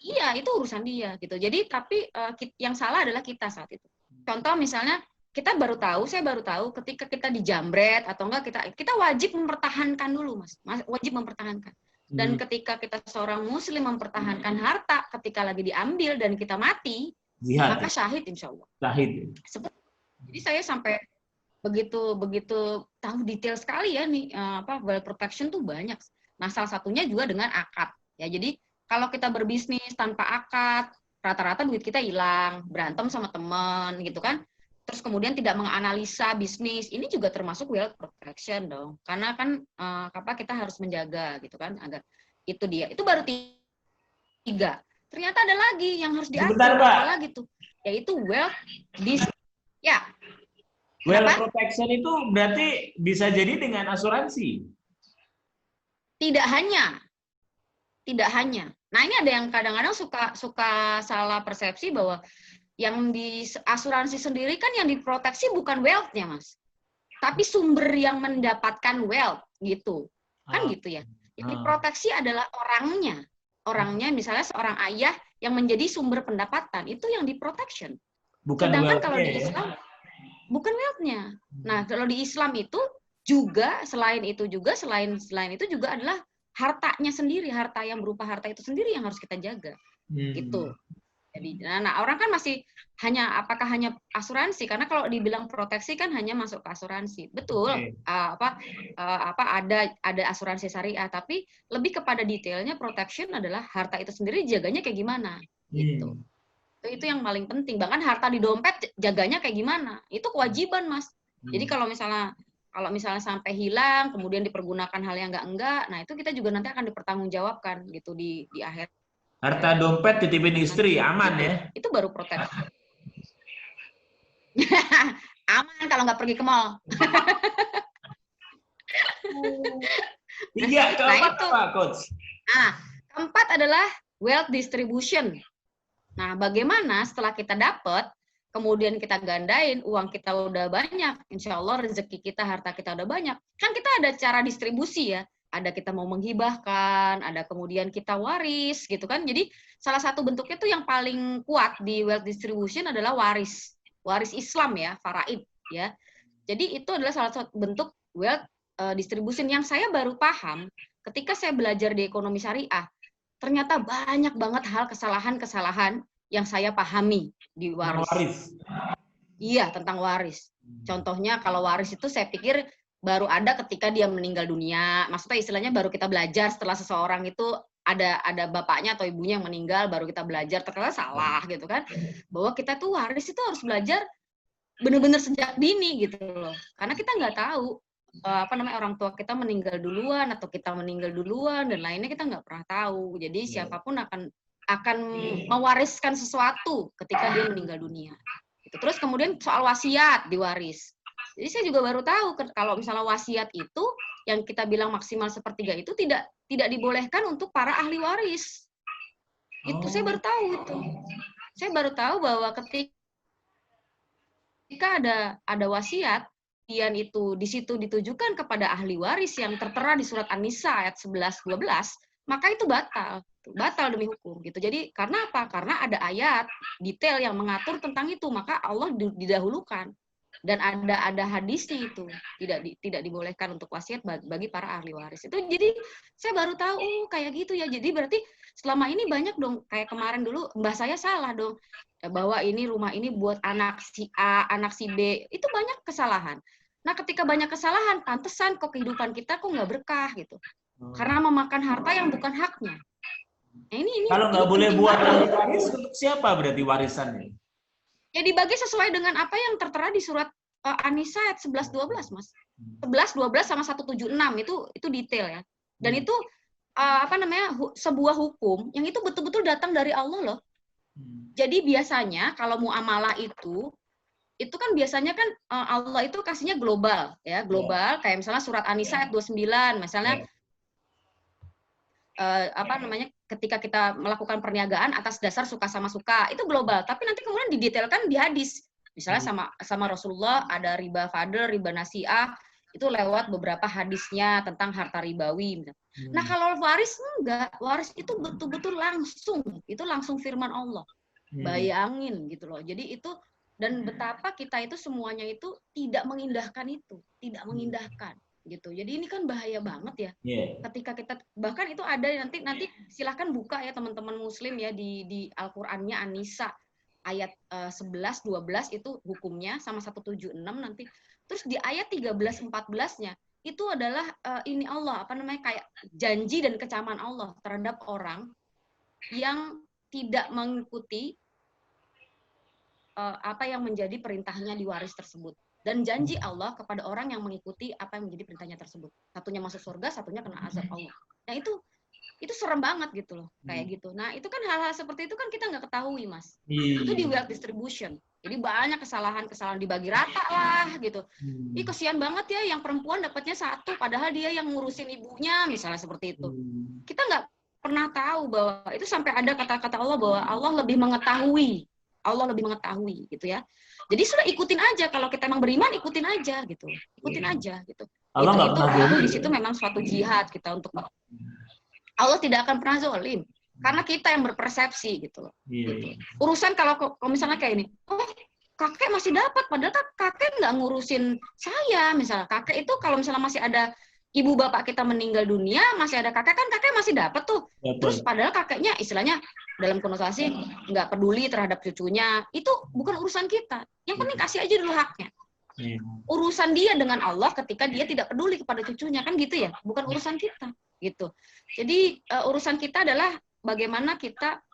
iya, itu urusan dia, gitu. Jadi, tapi yang salah adalah kita saat itu. Contoh misalnya, saya baru tahu ketika kita dijambret, atau enggak, kita wajib mempertahankan dulu, Mas. Wajib mempertahankan. Dan ketika kita seorang muslim mempertahankan harta, ketika lagi diambil dan kita mati, maka syahid insya Allah. Syahid. Jadi saya sampai begitu tahu detail sekali ya nih, wealth protection tuh banyak. Nah, salah satunya juga dengan akad. Ya, jadi kalau kita berbisnis tanpa akad, rata-rata duit kita hilang, berantem sama teman gitu kan. Terus kemudian tidak menganalisa bisnis, ini juga termasuk wealth protection dong. Karena kan kita harus menjaga gitu kan, agar itu dia. Itu baru 3. Ternyata ada lagi yang harus diatur. Apa lagi tuh? Yaitu wealth ya. Wealth protection itu berarti bisa jadi dengan asuransi. Tidak hanya. Nah, ini ada yang kadang-kadang suka salah persepsi bahwa yang di asuransi sendiri kan yang diproteksi bukan wealth-nya, Mas. Tapi sumber yang mendapatkan wealth gitu. Kan gitu ya. Yang diproteksi adalah orangnya. Orangnya misalnya seorang ayah yang menjadi sumber pendapatan, itu yang diprotection. Sedangkan kalau di Islam bukan wealth-nya. Nah, kalau di Islam itu juga selain itu juga adalah hartanya sendiri, harta yang berupa harta itu sendiri yang harus kita jaga. Gitu. Jadi, nah orang kan masih apakah hanya asuransi? Karena kalau dibilang proteksi kan hanya masuk ke asuransi. Betul. Ada asuransi syariah, tapi lebih kepada detailnya protection adalah harta itu sendiri jaganya kayak gimana. Gitu. Itu yang paling penting. Bahkan harta di dompet jaganya kayak gimana? Itu kewajiban, Mas. Jadi kalau misalnya sampai hilang, kemudian dipergunakan hal yang enggak, nah itu kita juga nanti akan dipertanggungjawabkan gitu di akhir. Harta dompet titipin istri, aman ya? Itu baru proteksi. Aman kalau nggak pergi ke mall. Keempat apa, Coach? Nah, keempat adalah wealth distribution. Nah, bagaimana setelah kita dapat, kemudian kita gandain, uang kita udah banyak, insya Allah rezeki kita, harta kita udah banyak. Kan kita ada cara distribusi ya. Ada kita mau menghibahkan, ada kemudian kita waris, gitu kan. Jadi salah satu bentuknya itu yang paling kuat di wealth distribution adalah waris Islam ya, faraid ya. Jadi itu adalah salah satu bentuk wealth distribution yang saya baru paham ketika saya belajar di ekonomi syariah. Ternyata banyak banget hal kesalahan yang saya pahami di waris. Iya, tentang waris. Contohnya kalau waris itu saya pikir baru ada ketika dia meninggal dunia. Maksudnya istilahnya baru kita belajar setelah seseorang itu ada bapaknya atau ibunya yang meninggal, baru kita belajar. Ternyata salah gitu kan. Bahwa kita tuh waris itu harus belajar benar-benar sejak dini gitu loh. Karena kita nggak tahu orang tua kita meninggal duluan atau kita meninggal duluan dan lainnya kita nggak pernah tahu. Jadi siapapun akan mewariskan sesuatu ketika dia meninggal dunia. Terus kemudian soal wasiat diwaris. Jadi saya juga baru tahu kalau misalnya wasiat itu yang kita bilang maksimal 1/3 itu tidak dibolehkan untuk para ahli waris. Itu saya baru tahu itu. Saya baru tahu bahwa ketika ketika ada wasiat, kemudian itu di situ ditujukan kepada ahli waris yang tertera di surat An-Nisa ayat 11-12, maka itu batal demi hukum gitu. Jadi karena apa? Karena ada ayat detail yang mengatur tentang itu, maka Allah didahulukan. Dan ada hadisnya itu tidak dibolehkan untuk wasiat bagi para ahli waris. Itu jadi saya baru tahu kayak gitu ya. Jadi berarti selama ini banyak dong, kayak kemarin dulu mbah saya salah dong, bahwa ini rumah ini buat anak si A, anak si B, itu banyak kesalahan. Nah, ketika banyak kesalahan, pantesan kok kehidupan kita kok nggak berkah gitu. Karena memakan harta yang bukan haknya. Nah, ini Kalau nggak boleh penting buat banget. ahli waris, untuk siapa berarti warisannya? Ya dibagi sesuai dengan apa yang tertera di surat An-Nisa ayat 11-12, Mas. 11, 12 sama 176 itu detail ya. Dan itu sebuah hukum yang itu betul-betul datang dari Allah loh. Jadi biasanya kalau muamalah itu kan biasanya kan Allah itu kasihnya global ya, global kayak misalnya surat An-Nisa ayat 29 misalnya ketika kita melakukan perniagaan atas dasar suka sama suka, itu global, tapi nanti kemudian didetailkan di hadis. Misalnya sama Rasulullah ada riba fadl, riba nasi'ah, itu lewat beberapa hadisnya tentang harta ribawi. Nah, kalau waris enggak, waris itu betul-betul langsung firman Allah. Bayangin gitu loh. Jadi itu, dan betapa kita itu semuanya itu tidak mengindahkan itu, tidak mengindahkan gitu. Jadi ini kan bahaya banget ya. Ketika kita bahkan itu ada nanti silahkan buka ya teman-teman muslim ya di Al-Qur'annya An-Nisa ayat 11 12 itu hukumnya sama 176 nanti. Terus di ayat 13 14-nya itu adalah ini Allah kayak janji dan kecaman Allah terhadap orang yang tidak mengikuti apa yang menjadi perintahnya di waris tersebut. Dan janji Allah kepada orang yang mengikuti apa yang menjadi perintahnya tersebut. Satunya masuk surga, satunya kena azab Allah. Nah itu serem banget gitu loh, kayak gitu. Nah itu kan hal-hal seperti itu kan kita nggak ketahui, Mas. Itu di wealth distribution. Jadi banyak kesalahan dibagi rata lah gitu. Ih kasihan banget ya yang perempuan dapatnya satu, padahal dia yang ngurusin ibunya misalnya seperti itu. Kita nggak pernah tahu bahwa itu sampai ada kata-kata Allah bahwa Allah lebih mengetahui gitu ya. Jadi sudah ikutin aja, kalau kita emang beriman ikutin aja gitu. Ikutin aja gitu. Itu di situ memang suatu jihad kita untuk Allah tidak akan pernah zalim karena kita yang berpersepsi gitu loh. Gitu. Urusan kalau misalnya kayak ini, kakek masih dapat padahal kakek nggak ngurusin saya misalnya. Kakek itu kalau misalnya masih ada ibu bapak kita meninggal dunia, masih ada kakek kan kakek masih dapat tuh. Terus padahal kakeknya istilahnya dalam konotasi nggak peduli terhadap cucunya, itu bukan urusan kita. Yang penting kasih aja dulu haknya. Urusan dia dengan Allah ketika dia tidak peduli kepada cucunya kan gitu ya, bukan urusan kita gitu. Jadi urusan kita adalah bagaimana kita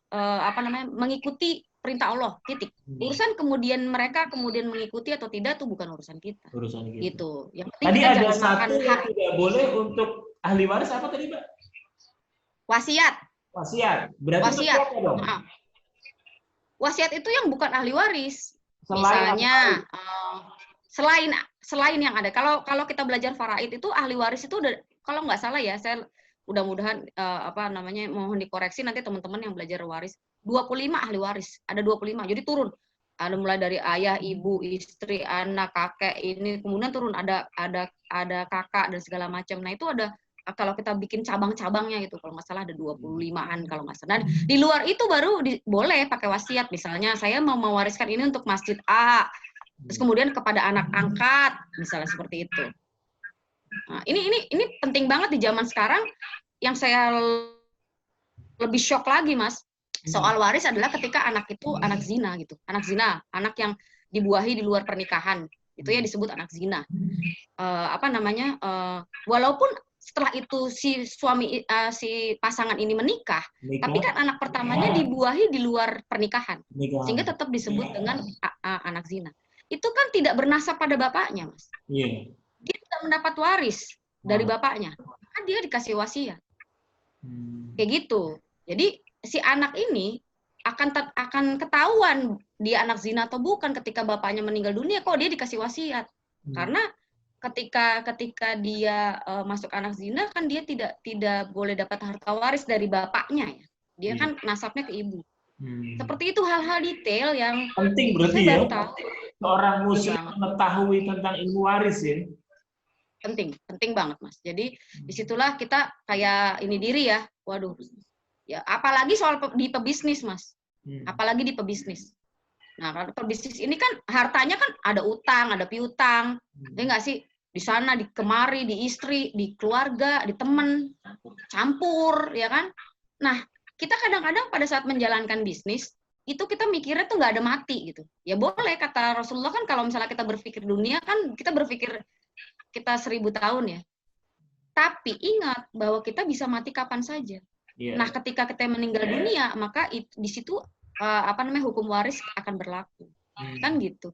mengikuti perintah Allah, titik. Urusan kemudian mereka mengikuti atau tidak itu bukan urusan kita. Gitu. Yang penting tadi kita ada jangan satu yang tidak boleh untuk ahli waris apa tadi, Mbak? Wasiat. Berarti wasiat. Apa dong? Wasiat itu yang bukan ahli waris. Selain misalnya selain yang ada. Kalau kita belajar faraid itu ahli waris itu udah, kalau nggak salah ya, saya mudah-mudahan mohon dikoreksi nanti teman-teman yang belajar waris, 25 ahli waris, ada 25. Jadi turun. Ada mulai dari ayah, ibu, istri, anak, kakek, ini kemudian turun ada kakak dan segala macam. Nah, itu ada kalau kita bikin cabang-cabangnya gitu, kalau nggak salah ada 25-an kalau nggak salah. Nah, di luar itu baru boleh pakai wasiat. Misalnya saya mau mewariskan ini untuk masjid A, terus kemudian kepada anak angkat, misalnya seperti itu. Nah, ini penting banget di zaman sekarang. Yang saya lebih shock lagi, Mas, soal waris adalah ketika anak itu anak zina gitu. Anak yang dibuahi di luar pernikahan. Itu ya disebut anak zina. Walaupun setelah itu si pasangan ini menikah, tapi kan anak pertamanya dibuahi di luar pernikahan. Sehingga tetap disebut dengan anak zina. Itu kan tidak bernasab pada bapaknya, Mas. Dia tidak mendapat waris dari bapaknya. Kan dia dikasih wasiat. Kayak gitu. Jadi si anak ini akan ketahuan dia anak zina atau bukan ketika bapaknya meninggal dunia, kok dia dikasih wasiat. Karena ketika dia masuk anak zina kan dia tidak boleh dapat harta waris dari bapaknya ya. Dia kan nasabnya ke ibu. Seperti itu hal-hal detail yang Penting berarti saya ya, baru tahu. seorang Penting muslim banget. mengetahui tentang ilmu waris ya. Penting banget Mas. Jadi disitulah kita kayak ini diri ya, waduh, ya apalagi soal di pebisnis Mas, apalagi di pebisnis. Nah kalau pebisnis ini kan hartanya kan ada utang, ada piutang, ya nggak sih? Di sana, di kemari, di istri, di keluarga, di teman, campur, ya kan? Nah kita kadang-kadang pada saat menjalankan bisnis itu kita mikirnya tuh nggak ada mati gitu. Ya boleh kata Rasulullah kan kalau misalnya kita berpikir dunia kan kita berpikir kita 1000 tahun ya. Tapi ingat bahwa kita bisa mati kapan saja. Yeah. Nah, ketika kita meninggal dunia, maka di situ hukum waris akan berlaku. Kan gitu.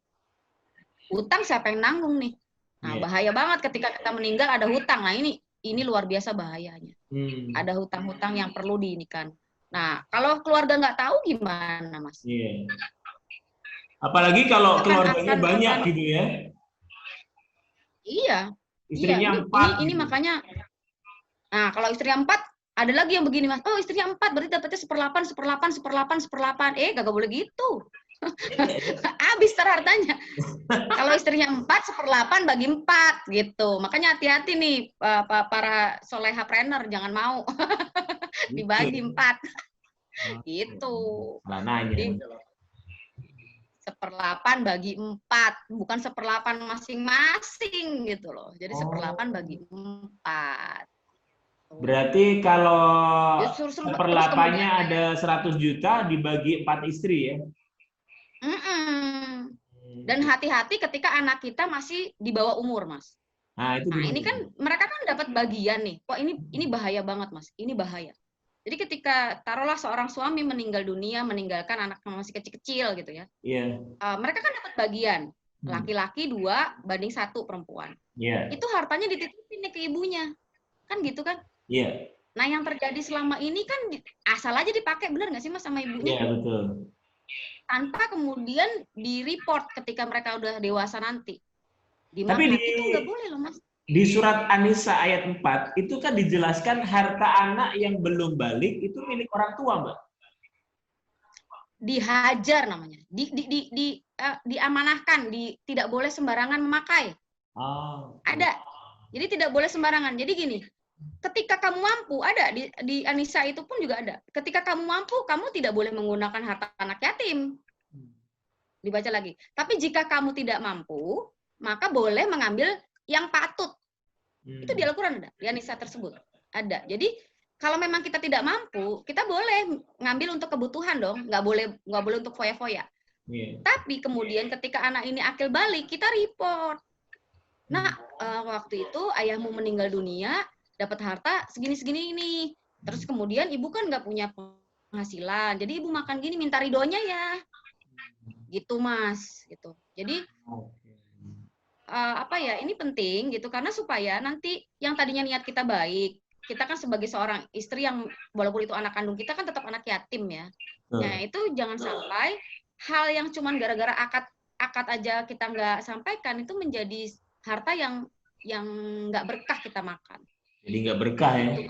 Hutang siapa yang nanggung nih? Nah, bahaya banget ketika kita meninggal ada hutang. Nah, ini luar biasa bahayanya. Ada hutang-hutang yang perlu diinikan. Nah, kalau keluarga nggak tahu gimana, Mas? Yeah. Apalagi kalau keluarganya banyak gitu ya. Iya. Istrinya 4. Ini makanya. Nah, kalau istrinya 4, ada lagi yang begini, Mas. Oh, istrinya 4, berarti dapetnya 1/8. Gak boleh gitu. Habis hartanya. Kalau istrinya 4, 1/8 bagi 4 gitu. Makanya hati-hati nih para soleha trainer, jangan mau dibagi 4. Gitu. Jadi 1/8 bagi 4, bukan 1/8 masing-masing gitu loh. Jadi 1/8 bagi 4. Berarti kalau 1/8-nya ada 100 juta dibagi 4 istri ya? Dan hati-hati ketika anak kita masih di bawah umur, Mas. Nah, ini kan mereka kan dapat bagian nih. Wah, ini bahaya banget, Mas. Ini bahaya. Jadi ketika taruhlah seorang suami meninggal dunia, meninggalkan anak yang masih kecil-kecil gitu ya. Yeah. Mereka kan dapat bagian. Laki-laki 2/1 perempuan. Yeah. Itu hartanya dititipin ke ibunya. Kan gitu kan? Iya. Yeah. Nah, yang terjadi selama ini kan asal aja dipakai, benar nggak sih Mas sama ibunya? Iya, yeah, betul. Tanpa kemudian di-report ketika mereka udah dewasa nanti. Tapi itu nggak boleh loh, Mas. Di surat An-Nisa ayat 4 itu kan dijelaskan harta anak yang belum balik itu milik orang tua, Mbak. Dihajar namanya. Diamanahkan, tidak boleh sembarangan memakai. Ada. Jadi tidak boleh sembarangan. Jadi gini, ketika kamu mampu, ada di An-Nisa itu pun juga ada. Ketika kamu mampu, kamu tidak boleh menggunakan harta anak yatim. Dibaca lagi. Tapi jika kamu tidak mampu, maka boleh mengambil yang patut. Itu di Al-Quran ada, di An-Nisa tersebut ada. Jadi kalau memang kita tidak mampu, kita boleh ngambil untuk kebutuhan dong, nggak boleh untuk foya-foya. Tapi kemudian ketika anak ini akil balik, kita report. Nah, waktu itu ayahmu meninggal dunia, dapat harta segini-segini ini. Terus kemudian ibu kan nggak punya penghasilan, jadi ibu makan gini, minta ridhonya ya. Gitu, Mas. Gitu. Jadi ini penting gitu karena supaya nanti yang tadinya niat kita baik, kita kan sebagai seorang istri yang walaupun itu anak kandung kita kan tetap anak yatim ya. Nah itu jangan sampai hal yang cuman gara-gara akad aja kita nggak sampaikan itu menjadi harta yang nggak berkah kita makan. Jadi nggak berkah ya?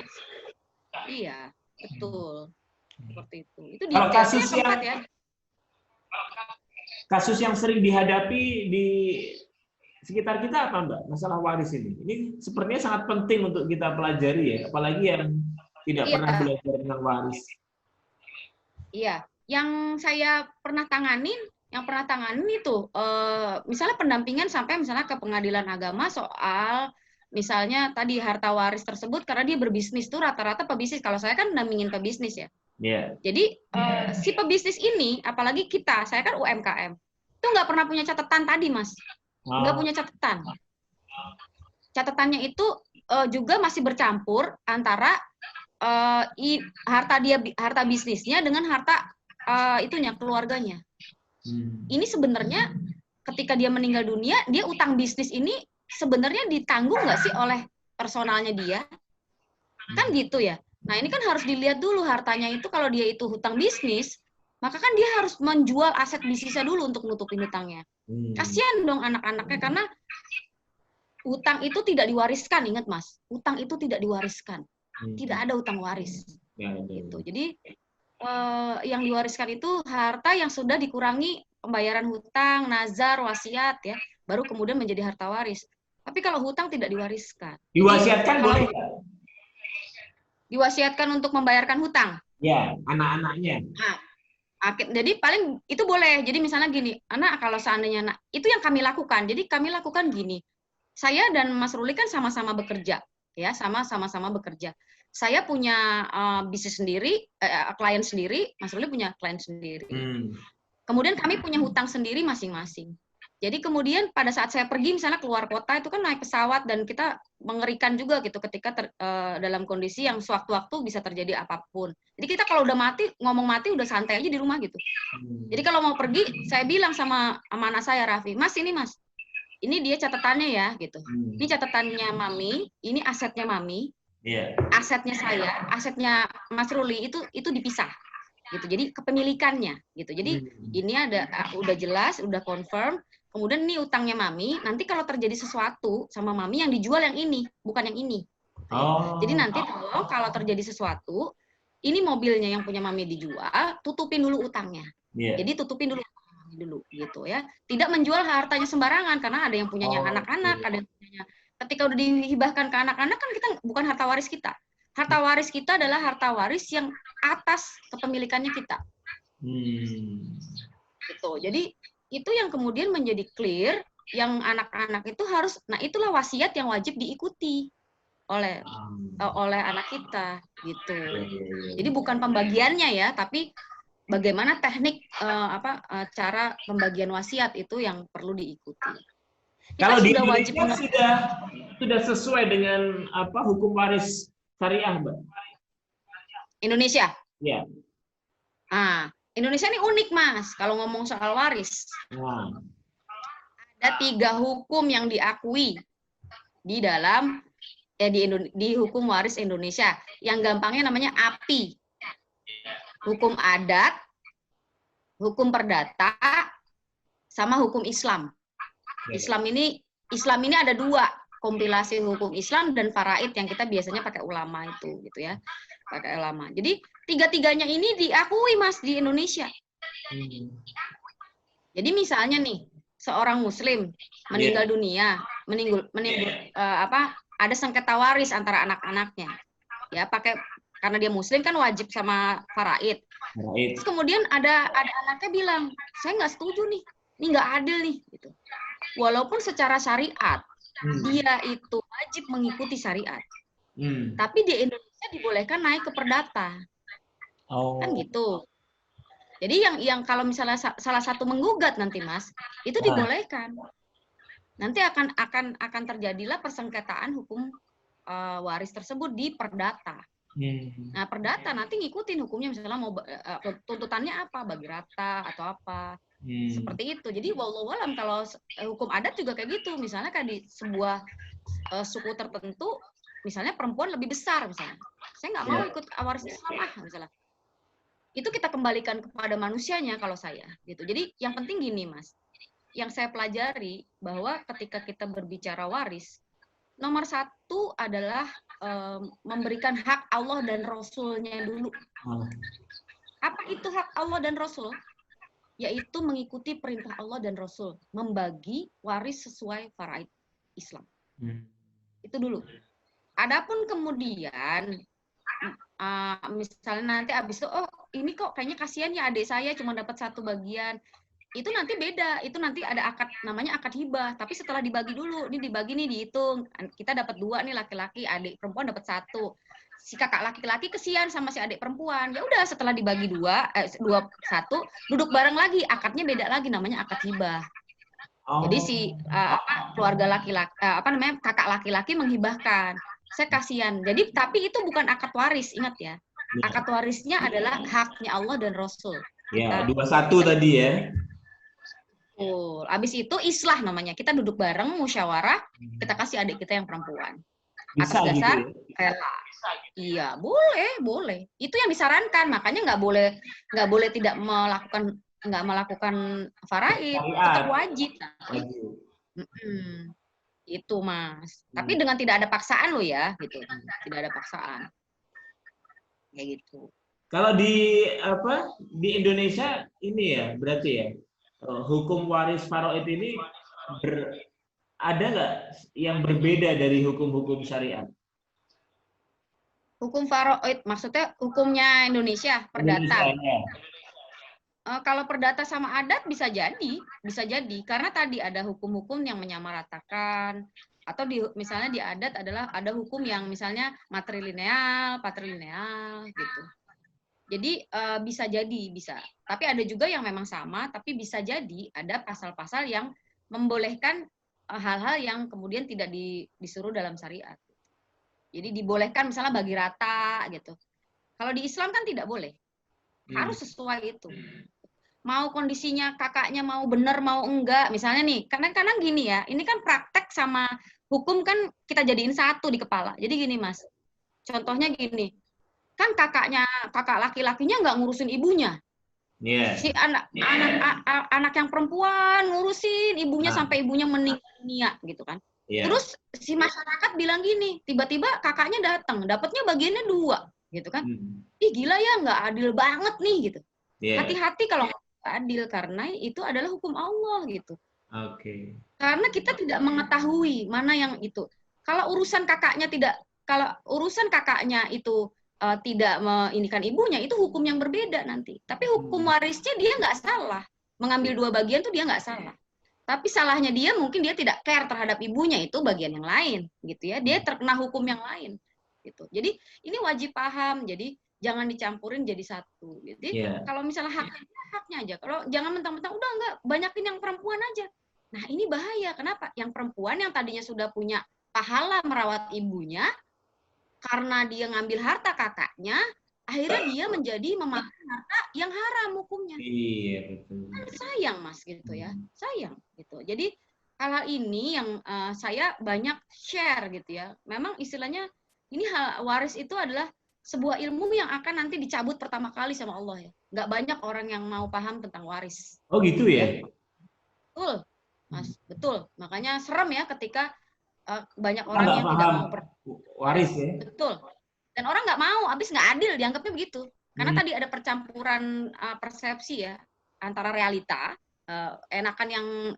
Iya betul seperti itu. Itu kalau kasus yang sering dihadapi di sekitar kita apa, Mbak? Masalah waris ini. Ini sepertinya sangat penting untuk kita pelajari ya, apalagi yang tidak pernah belajar tentang waris. Iya, yang saya pernah tanganin itu, misalnya pendampingan sampai misalnya ke pengadilan agama soal misalnya tadi harta waris tersebut karena dia berbisnis tuh rata-rata pebisnis. Kalau saya kan mendampingin pebisnis ya. Yeah. Jadi si pebisnis ini, apalagi saya kan UMKM, itu nggak pernah punya catatan tadi, Mas. Nggak punya catatan. Catatannya itu juga masih bercampur antara harta bisnisnya dengan harta keluarganya. Ini sebenarnya ketika dia meninggal dunia, dia utang bisnis ini sebenarnya ditanggung nggak sih oleh personalnya dia? Kan gitu ya. Nah ini kan harus dilihat dulu hartanya itu kalau dia itu hutang bisnis, maka kan dia harus menjual aset bisnisnya dulu untuk nutupin hutangnya. Kasihan dong anak-anaknya karena hutang itu tidak diwariskan, ingat Mas. Hutang itu tidak diwariskan. Tidak ada hutang waris. Gitu. Jadi yang diwariskan itu harta yang sudah dikurangi pembayaran hutang, nazar, wasiat ya, baru kemudian menjadi harta waris. Tapi kalau hutang tidak diwariskan. Diwasiatkan Jadi, boleh kalau nggak? diwasiatkan untuk membayarkan hutang. Ya, anak-anaknya. Nah, jadi paling itu boleh. Jadi misalnya gini, anak kalau seandainya anak, itu yang kami lakukan. Jadi kami lakukan gini. Saya dan Mas Ruli kan sama-sama bekerja, ya, sama-sama bekerja. Saya punya bisnis sendiri, klien sendiri, Mas Ruli punya klien sendiri. Kemudian kami punya hutang sendiri masing-masing. Jadi kemudian pada saat saya pergi misalnya keluar kota itu kan naik pesawat dan kita mengerikan juga gitu ketika dalam kondisi yang sewaktu-waktu bisa terjadi apapun. Jadi kita kalau udah mati, ngomong mati udah santai aja di rumah gitu. Jadi kalau mau pergi, saya bilang sama anak saya Raffi, Mas ini Mas, ini dia catatannya ya gitu. Ini catatannya Mami, ini asetnya Mami, asetnya saya, asetnya Mas Ruli itu dipisah gitu. Jadi kepemilikannya gitu. Jadi ini ada udah jelas, udah confirm. Kemudian ini utangnya Mami, nanti kalau terjadi sesuatu sama Mami yang dijual yang ini, bukan yang ini. Jadi nanti kalau terjadi sesuatu, ini mobilnya yang punya Mami dijual, tutupin dulu utangnya. Jadi tutupin dulu gitu ya. Tidak menjual hartanya sembarangan karena ada yang punyanya anak-anak, ada yang punyanya. Ketika udah dihibahkan ke anak-anak kan kita bukan harta waris kita. Harta waris kita adalah harta waris yang atas kepemilikannya kita. Gitu. Jadi itu yang kemudian menjadi clear, yang anak-anak itu harus, nah itulah wasiat yang wajib diikuti oleh anak kita gitu. Jadi bukan pembagiannya ya, tapi bagaimana teknik cara pembagian wasiat itu yang perlu diikuti. Kalau di Indonesia sudah sesuai dengan hukum waris syariah, Mbak? Indonesia? Ya. Indonesia ini unik, Mas, kalau ngomong soal waris. Ada 3 hukum yang diakui di dalam di hukum waris Indonesia. Yang gampangnya namanya API. Hukum adat, hukum perdata, sama hukum Islam. Islam ini ada 2, kompilasi hukum Islam dan faraid yang kita biasanya pakai ulama itu gitu ya. Pakai ulama. Jadi 3-tiganya ini diakui Mas di Indonesia. Jadi misalnya nih, seorang muslim meninggal dunia, ada sengketa waris antara anak-anaknya. Ya, karena dia muslim kan wajib sama faraid. Terus kemudian ada anaknya bilang, "Saya nggak setuju nih. Ini nggak adil nih." gitu. Walaupun secara syariat dia itu wajib mengikuti syariat. Tapi di Indonesia dibolehkan naik ke perdata. Kan gitu. Jadi yang kalau misalnya salah satu menggugat nanti Mas, itu dibolehkan. Nanti akan terjadilah persengketaan hukum waris tersebut di perdata. Nah, perdata nanti ngikutin hukumnya, misalnya mau tuntutannya apa, bagi rata atau apa. Seperti itu. Jadi wallahu alam kalau hukum adat juga kayak gitu. Misalnya kayak di sebuah suku tertentu, misalnya perempuan lebih besar misalnya. Saya nggak mau ikut waris Islam misalnya. Itu kita kembalikan kepada manusianya kalau saya gitu. Jadi yang penting gini Mas, yang saya pelajari bahwa ketika kita berbicara waris, nomor 1 adalah memberikan hak Allah dan Rasul-nya dulu. Apa itu hak Allah dan Rasul? Yaitu mengikuti perintah Allah dan Rasul, membagi waris sesuai faraid Islam. Itu dulu. Adapun kemudian misalnya nanti abis itu, ini kok kayaknya kasihan ya adik saya cuma dapat 1 bagian. Itu nanti beda, itu nanti ada akad, namanya akad hibah. Tapi setelah dibagi dulu, ini dibagi nih dihitung. Kita dapat 2 nih laki-laki, adik perempuan dapat 1. Si kakak laki-laki kesian sama si adik perempuan. Ya udah setelah dibagi 1, duduk bareng lagi, akadnya beda lagi, namanya akad hibah. Jadi si keluarga laki-laki, kakak laki-laki menghibahkan. Saya kasihan. Jadi tapi itu bukan akad waris, ingat ya. Akad warisnya adalah haknya Allah dan Rasul. Ya, 21 tadi ya. Habis itu islah namanya. Kita duduk bareng, musyawarah, kita kasih adik kita yang perempuan. Atas dasar rela. Iya, boleh. Itu yang disarankan. Makanya nggak boleh tidak melakukan faraid, tetap wajib. Itu Mas. Tapi dengan tidak ada paksaan lo ya, gitu. Tidak ada paksaan. Kayak gitu. Kalau di Indonesia ini ya berarti ya hukum waris faraid ini ada nggak yang berbeda dari hukum-hukum syariat? Hukum faraid maksudnya hukumnya Indonesia perdata. Indonesia, ya. Kalau perdata sama adat bisa jadi karena tadi ada hukum-hukum yang menyamaratakan atau misalnya di adat ada hukum yang misalnya matrilineal, patrilineal gitu. Jadi bisa. Tapi ada juga yang memang sama, tapi bisa jadi ada pasal-pasal yang membolehkan hal-hal yang kemudian tidak disuruh dalam syariat. Jadi dibolehkan misalnya bagi rata gitu. Kalau di Islam kan tidak boleh. Harus sesuai itu. Mau kondisinya kakaknya mau benar mau enggak, misalnya nih, kadang-kadang gini ya, ini kan praktek sama hukum kan kita jadiin satu di kepala. Jadi gini Mas, contohnya gini, kan kakak laki-lakinya nggak ngurusin ibunya. Yeah. Si anak yang perempuan ngurusin ibunya sampai ibunya meninggal dunia gitu kan. Yeah. Terus si masyarakat bilang gini, tiba-tiba kakaknya datang, dapatnya bagiannya 2 gitu kan. Ih gila ya, nggak adil banget nih gitu. Yeah. Hati-hati kalau nggak adil karena itu adalah hukum Allah gitu. Oke. Karena kita tidak mengetahui mana yang itu. Kalau urusan kakaknya itu tidak menginikan ibunya, itu hukum yang berbeda nanti. Tapi hukum warisnya dia nggak salah. Mengambil 2 bagian tuh dia nggak salah. Tapi salahnya dia mungkin dia tidak care terhadap ibunya, itu bagian yang lain gitu ya. Dia terkena hukum yang lain gitu. Jadi ini wajib paham. Jadi jangan dicampurin jadi satu. Jadi kalau misalnya haknya aja. Kalau jangan mentang-mentang udah enggak banyakin yang perempuan aja. Nah, ini bahaya. Kenapa? Yang perempuan yang tadinya sudah punya pahala merawat ibunya, karena dia ngambil harta kakaknya, akhirnya dia menjadi memakan harta yang haram hukumnya. Iya, betul. Kan sayang Mas gitu ya. Sayang gitu. Jadi hal ini yang saya banyak share gitu ya. Memang istilahnya ini hal waris itu adalah sebuah ilmu yang akan nanti dicabut pertama kali sama Allah ya. Nggak banyak orang yang mau paham tentang waris. Oh gitu ya? Betul, Mas. Betul. Makanya serem ya ketika banyak orang yang tidak mau waris ya. Betul. Dan orang nggak mau, habis nggak adil, dianggapnya begitu. Karena tadi ada percampuran persepsi ya antara realita, enakan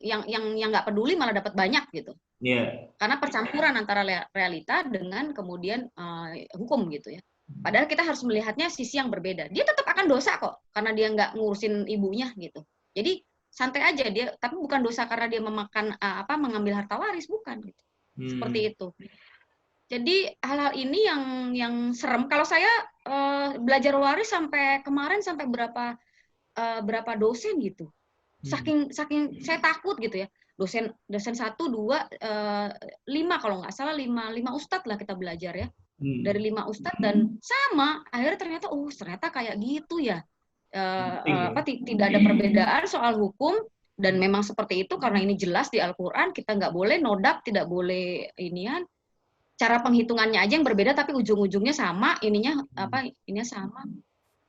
yang nggak peduli malah dapat banyak gitu. Yeah. Karena percampuran antara realita dengan kemudian hukum gitu ya. Padahal kita harus melihatnya sisi yang berbeda. Dia tetap akan dosa kok karena dia nggak ngurusin ibunya gitu. Jadi santai aja dia, tapi bukan dosa karena dia mengambil harta waris, bukan gitu. Seperti itu. Jadi hal-hal ini yang serem. Kalau saya belajar waris sampai kemarin sampai berapa dosen gitu. Saking saya takut gitu ya. Dosen 1, 2, 5 kalau nggak salah 5 ustadz lah kita belajar ya. Dari 5 ustadz dan sama akhirnya ternyata kayak gitu ya. Tidak ada perbedaan soal hukum dan memang seperti itu karena ini jelas di Al-Qur'an, kita nggak boleh nodap, tidak boleh inian. Cara penghitungannya aja yang berbeda tapi ujung-ujungnya sama, ininya sama.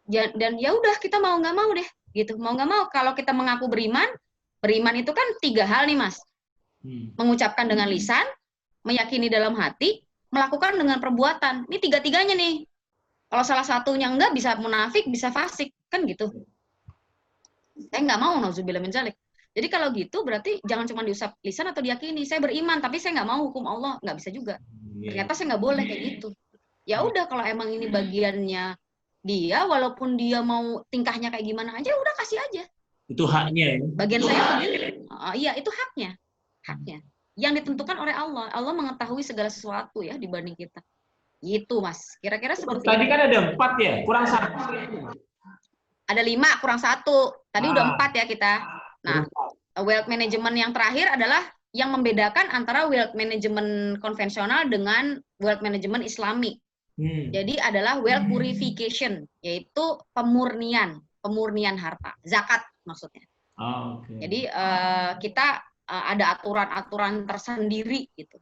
Dan ya udah kita mau nggak mau deh gitu. Mau nggak mau kalau kita mengaku beriman itu kan 3 hal nih Mas. Mengucapkan dengan lisan, meyakini dalam hati, melakukan dengan perbuatan. Ini 3-tiganya nih. Kalau salah satunya enggak, bisa munafik, bisa fasik, kan gitu. Saya nggak mau, nauzubillah min dzalik. Jadi kalau gitu berarti jangan cuma diusap lisan atau diyakini. Saya beriman, tapi saya nggak mau hukum Allah, nggak bisa juga. Ternyata saya nggak boleh kayak gitu. Ya udah kalau emang ini bagiannya dia, walaupun dia mau tingkahnya kayak gimana aja, udah kasih aja. Itu haknya ya? Bagian saya begitu. Iya, itu haknya. Yang ditentukan oleh Allah. Allah mengetahui segala sesuatu ya dibanding kita. Gitu Mas. Kira-kira seperti tadi itu. Kan ada 4 ya, kurang 1. Ada 5, kurang 1. Tadi udah 4 ya kita. Nah, wealth management yang terakhir adalah yang membedakan antara wealth management konvensional dengan wealth management Islami. Jadi adalah wealth purification, yaitu pemurnian harta, zakat maksudnya. Jadi kita ada aturan-aturan tersendiri gitu.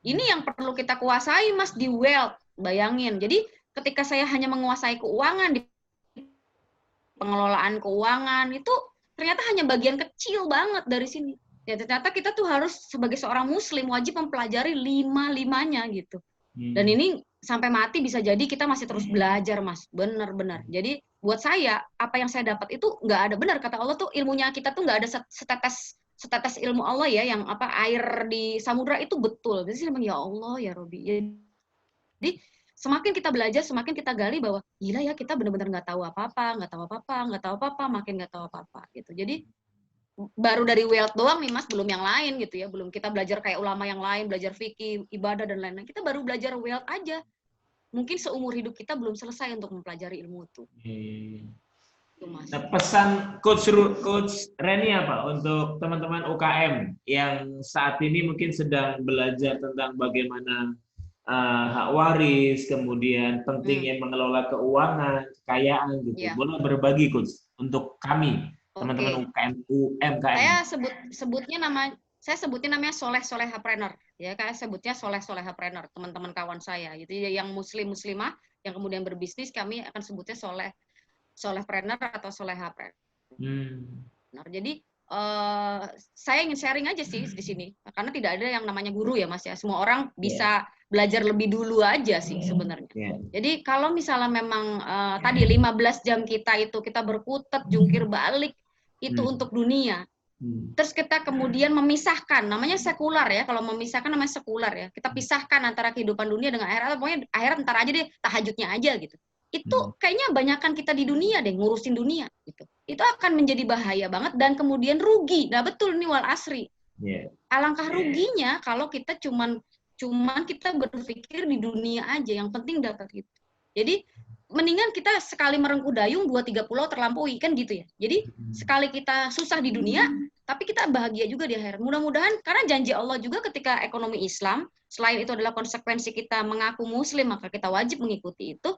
Ini yang perlu kita kuasai Mas di wealth. Bayangin. Jadi ketika saya hanya menguasai keuangan di pengelolaan keuangan itu ternyata hanya bagian kecil banget dari sini. Ya ternyata kita tuh harus sebagai seorang muslim wajib mempelajari 5-limanya gitu. Dan ini sampai mati bisa jadi kita masih terus belajar, Mas. Benar-benar. Jadi buat saya, apa yang saya dapat itu nggak ada, benar kata Allah tuh, ilmunya kita tuh nggak ada setetes ilmu Allah ya, yang apa air di samudra itu betul. Jadi saya bilang, ya Allah, ya Robi. Jadi semakin kita belajar, semakin kita gali bahwa gila ya, kita benar-benar nggak tahu apa-apa, makin nggak tahu apa-apa gitu. Jadi baru dari wealth doang nih Mas, belum yang lain gitu ya, belum kita belajar kayak ulama yang lain, belajar fikih, ibadah dan lain-lain. Kita baru belajar wealth aja. Mungkin seumur hidup kita belum selesai untuk mempelajari ilmu itu. Itu, Mas. Nah, pesan Coach Reni apa untuk teman-teman UKM yang saat ini mungkin sedang belajar tentang bagaimana hak waris, kemudian pentingnya mengelola keuangan, kekayaan gitu. Ya. Boleh berbagi Coach untuk kami, teman-teman UMKM. Saya sebutnya namanya solehapreneur ya, kayak sebutnya solehapreneur, teman-teman kawan saya gitu ya, yang muslimah yang kemudian berbisnis, kami akan sebutnya solehpreneur atau solehapreneur. Jadi saya ingin sharing aja sih di sini, karena tidak ada yang namanya guru ya Mas ya, semua orang bisa belajar lebih dulu aja sih sebenarnya. Jadi kalau misalnya memang tadi 15 jam kita itu kita berkutat jungkir balik itu untuk dunia, terus kita kemudian memisahkan, namanya sekular ya, kalau memisahkan namanya sekular ya, kita pisahkan antara kehidupan dunia dengan akhirat, pokoknya akhirat ntar aja deh, tahajudnya aja gitu. Itu kayaknya banyakan kita di dunia deh, ngurusin dunia gitu. Itu akan menjadi bahaya banget dan kemudian rugi. Nah betul nih wal asri. Alangkah ruginya kalau kita cuman kita berpikir di dunia aja, yang penting dapat gitu. Jadi mendingan kita sekali merengkuh dayung 2-3 pulau terlampaui kan gitu ya. Jadi sekali kita susah di dunia, tapi kita bahagia juga di akhirat. Mudah-mudahan, karena janji Allah juga ketika ekonomi Islam, selain itu adalah konsekuensi kita mengaku muslim, maka kita wajib mengikuti itu.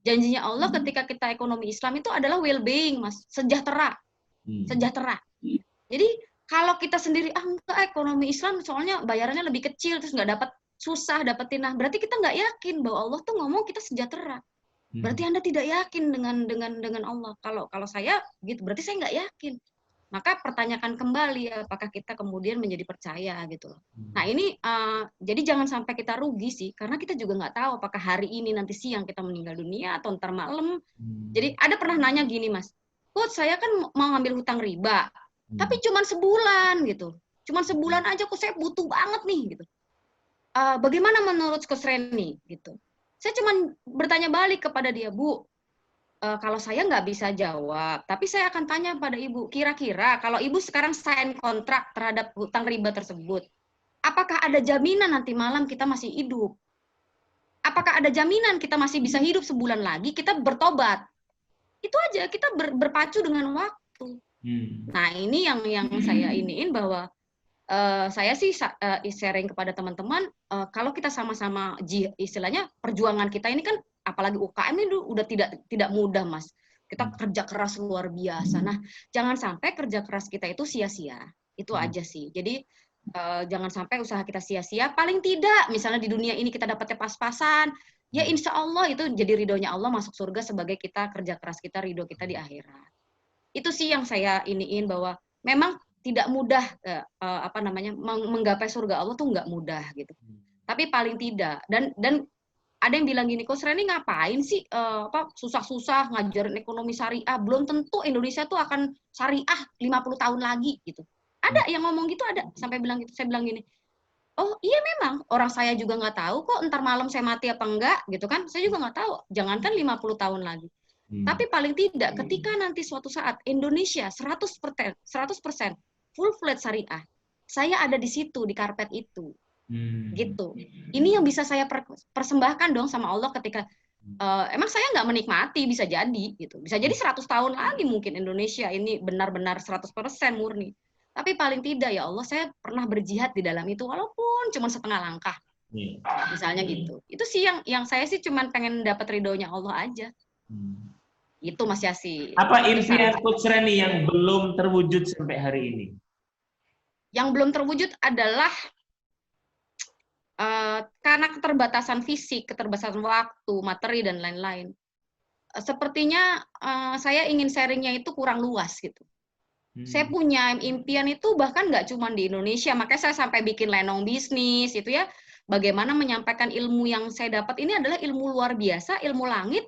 Janjinya Allah ketika kita ekonomi Islam itu adalah well-being, Mas, sejahtera. Sejahtera. Jadi kalau kita sendiri, enggak, ekonomi Islam soalnya bayarannya lebih kecil, terus nggak dapat, susah dapetin, berarti kita nggak yakin bahwa Allah tuh ngomong kita sejahtera. Berarti Anda tidak yakin dengan Allah. Kalau saya gitu, berarti saya nggak yakin. Maka pertanyakan kembali apakah kita kemudian menjadi percaya gitu loh. Nah ini jadi jangan sampai kita rugi sih, karena kita juga nggak tahu apakah hari ini nanti siang kita meninggal dunia atau ntar malam. Jadi ada pernah nanya gini Mas, Coach saya kan mau ngambil hutang riba, tapi cuma sebulan gitu, cuma sebulan aja kok saya butuh banget nih gitu. Bagaimana menurut Coach Reni gitu? Saya cuma bertanya balik kepada dia, Bu, kalau saya nggak bisa jawab, tapi saya akan tanya pada Ibu, kira-kira kalau Ibu sekarang sign kontrak terhadap hutang riba tersebut, apakah ada jaminan nanti malam kita masih hidup? Apakah ada jaminan kita masih bisa hidup sebulan lagi, kita bertobat? Itu aja, kita berpacu dengan waktu. Nah ini yang saya iniin bahwa saya sih sharing kepada teman-teman, kalau kita sama-sama istilahnya perjuangan kita ini kan, apalagi UKM ini udah tidak mudah Mas. Kita kerja keras luar biasa. Nah, jangan sampai kerja keras kita itu sia-sia. Itu aja sih. Jadi jangan sampai usaha kita sia-sia. Paling tidak, misalnya di dunia ini kita dapatnya pas-pasan, ya insya Allah itu jadi ridhonya Allah, masuk surga sebagai kita kerja keras kita, ridho kita di akhirat. Itu sih yang saya iniin, bahwa memang tidak mudah menggapai surga Allah tuh nggak mudah gitu. Tapi paling tidak, dan ada yang bilang gini, Coach Reni ngapain sih susah-susah ngajarin ekonomi syariah, belum tentu Indonesia tuh akan syariah 50 tahun lagi gitu. Ada yang ngomong gitu, ada sampai bilang gitu. Saya bilang gini, oh iya memang orang saya juga nggak tahu kok ntar malam saya mati apa enggak gitu kan, saya juga nggak tahu, jangankan 50 tahun lagi. Tapi paling tidak ketika nanti suatu saat Indonesia 100% full-fledged syariah, saya ada di situ, di karpet itu. Gitu. Ini yang bisa saya persembahkan dong sama Allah ketika emang saya nggak menikmati, bisa jadi gitu. Bisa jadi 100 tahun lagi mungkin Indonesia ini benar-benar 100% murni. Tapi paling tidak ya Allah, saya pernah berjihad di dalam itu walaupun cuma setengah langkah. Misalnya gitu. Itu sih yang saya sih cuma pengen dapat ridhonya Allah aja. Itu Mas Yasi. Apa impian Coach Reni yang belum terwujud sampai hari ini? Yang belum terwujud adalah karena keterbatasan fisik, keterbatasan waktu, materi, dan lain-lain. Sepertinya saya ingin sharingnya itu kurang luas gitu. Saya punya impian itu bahkan nggak cuma di Indonesia, makanya saya sampai bikin lenong bisnis itu ya. bagaimana menyampaikan ilmu yang saya dapat ini adalah ilmu luar biasa, ilmu langit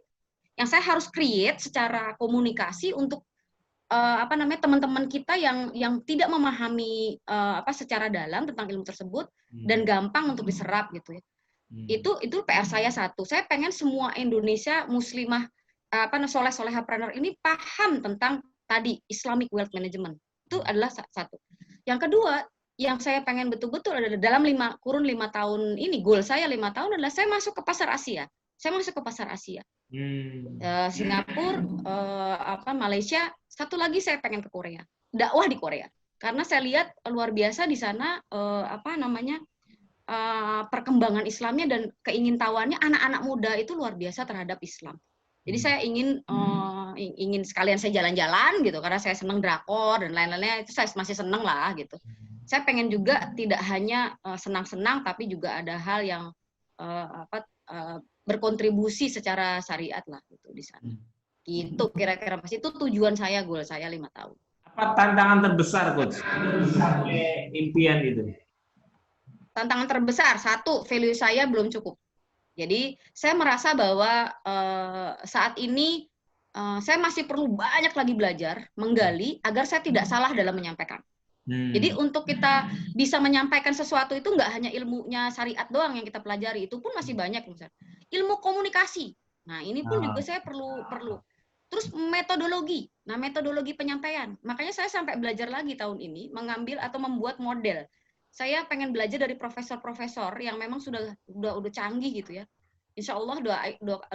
yang saya harus create secara komunikasi untuk teman-teman kita yang tidak memahami secara dalam tentang ilmu tersebut dan gampang untuk diserap gitu ya. Itu PR saya satu. Saya pengen semua Indonesia muslimah soleh-solehapreneur ini paham tentang tadi Islamic Wealth Management. Itu adalah satu. Yang kedua, yang saya pengen betul-betul adalah dalam 5 tahun ini, goal saya 5 tahun adalah saya masuk ke pasar Asia. Saya masuk ke pasar Asia. Singapura, Malaysia, satu lagi saya pengen ke Korea. Dakwah di Korea. Karena saya lihat luar biasa di sana perkembangan Islamnya dan keingintahuannya anak-anak muda itu luar biasa terhadap Islam. Jadi saya ingin sekalian saya jalan-jalan gitu karena saya senang drakor dan lain-lainnya, itu saya masih senang lah gitu. Saya pengen juga tidak hanya senang-senang tapi juga ada hal yang berkontribusi secara syariat lah gitu di sana. Gitu kira-kira Mas, itu tujuan saya, goal saya 5 tahun. Apa tantangan terbesar Coach sampai impian itu? Tantangan terbesar satu, value saya belum cukup. Jadi saya merasa bahwa saat ini saya masih perlu banyak lagi belajar, menggali agar saya tidak salah dalam menyampaikan. Jadi untuk kita bisa menyampaikan sesuatu itu nggak hanya ilmunya syariat doang yang kita pelajari, itu pun masih banyak misalnya. Ilmu komunikasi. Nah, ini pun juga saya perlu. Terus metodologi. Nah, metodologi penyampaian. Makanya saya sampai belajar lagi tahun ini mengambil atau membuat model. Saya pengen belajar dari profesor-profesor yang memang sudah canggih gitu ya. Insya Allah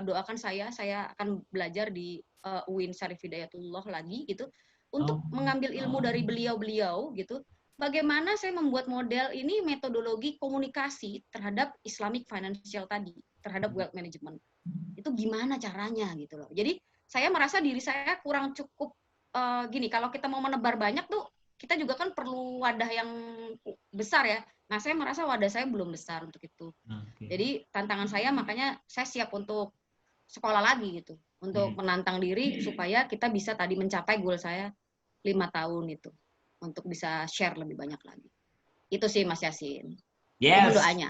doakan saya akan belajar di UIN Syarif Hidayatullah lagi gitu untuk mengambil ilmu dari beliau-beliau gitu. Bagaimana saya membuat model ini metodologi komunikasi terhadap Islamic financial tadi, terhadap wealth management. Itu gimana caranya gitu loh. Jadi saya merasa diri saya kurang cukup gini, kalau kita mau menebar banyak tuh kita juga kan perlu wadah yang besar ya. Nah, saya merasa wadah saya belum besar untuk itu. Jadi tantangan saya makanya saya siap untuk sekolah lagi gitu. Untuk menantang diri supaya kita bisa tadi mencapai goal saya 5 tahun itu. Untuk bisa share lebih banyak lagi. Itu sih Mas Yasin. Yes. Mohon doanya.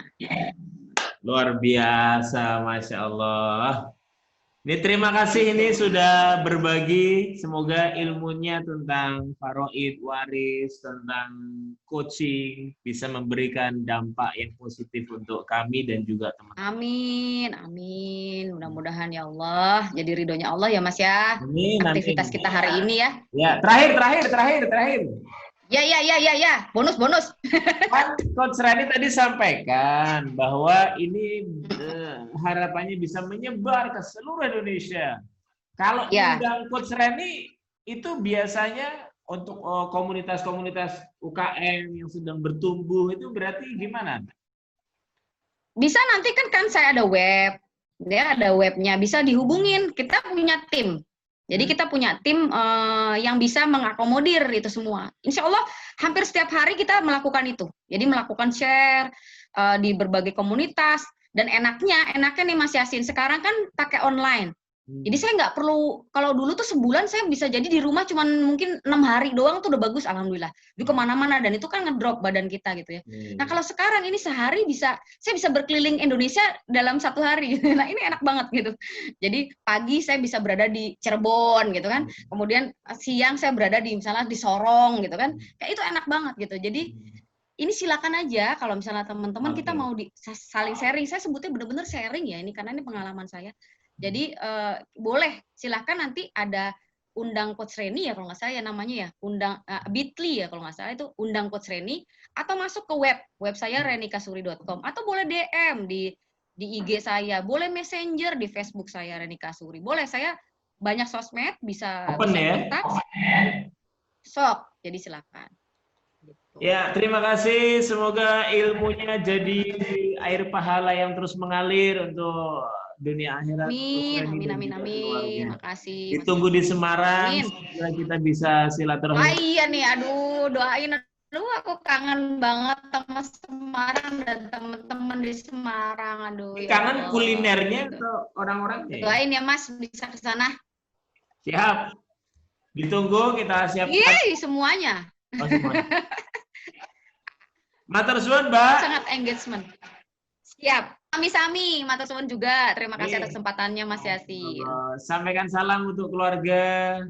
Luar biasa, Masya Allah. Ini terima kasih ini sudah berbagi, semoga ilmunya tentang faraid, waris, tentang coaching bisa memberikan dampak yang positif untuk kami dan juga teman-teman. Amin, amin. Mudah-mudahan ya Allah, jadi ridhonya Allah ya Mas ya. Amin, aktivitas amin. kita hari ini ya. Ya, terakhir. Ya. Bonus. Kan Coach Rani tadi sampaikan bahwa ini harapannya bisa menyebar ke seluruh Indonesia. Kalau undang Coach Rani itu biasanya untuk komunitas-komunitas UKM yang sedang bertumbuh itu berarti gimana? Bisa nanti kan saya ada web, dia ada webnya, bisa dihubungin. Kita punya tim. Jadi kita punya tim yang bisa mengakomodir itu semua. Insya Allah hampir setiap hari kita melakukan itu. Jadi melakukan share di berbagai komunitas. Dan enaknya nih Mas Yasin, sekarang kan pakai online. Jadi saya nggak perlu, kalau dulu tuh sebulan saya bisa jadi di rumah cuman mungkin 6 hari doang tuh udah bagus, alhamdulillah. Di kemana-mana, dan itu kan ngedrop badan kita gitu ya. Nah kalau sekarang ini sehari saya bisa berkeliling Indonesia dalam 1 hari. Nah ini enak banget gitu. Jadi pagi saya bisa berada di Cirebon gitu kan. Kemudian siang saya berada di misalnya di Sorong gitu kan. Kayak itu enak banget gitu. Jadi ini silakan aja kalau misalnya teman-teman kita mau saling sharing. Saya sebutnya benar-benar sharing ya ini karena ini pengalaman saya. Jadi boleh silahkan nanti ada undang Coach Reni ya kalau nggak salah ya namanya ya, undang Bitly ya kalau nggak salah itu undang Coach Reni, atau masuk ke web saya renikasuri.com, atau boleh DM di IG saya, boleh messenger di Facebook saya Reni Kasuri, boleh, saya banyak sosmed bisa kontak. Sok, jadi silakan. Ya, terima kasih. Semoga ilmunya jadi air pahala yang terus mengalir untuk dunia akhirat. Amin. Makasih. Ditunggu di Semarang. Semoga kita bisa silaturahmi. Ah, iya nih, aduh, doain. Aduh, aku kangen banget sama Semarang dan teman-teman di Semarang. Aduh. Kangen kulinernya atau orang-orangnya? Doain ya Mas, bisa ke sana. Siap. Ditunggu, kita siapkan. Iya, semuanya. Oh, semuanya. Matur suwun, Mbak. Sangat engagement. Siap. Sami-sami, matur suwun juga. Terima kasih atas Nih, kesempatannya Mas Yasin. sampaikan salam untuk keluarga.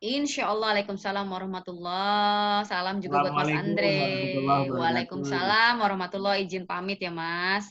Insya Allah, Waalaikumsalam warahmatullah. Salam juga buat Mas Assalamualaikum Andre. warahmatullahi wabarakatuh. Waalaikumsalam warahmatullah. Izin pamit ya Mas.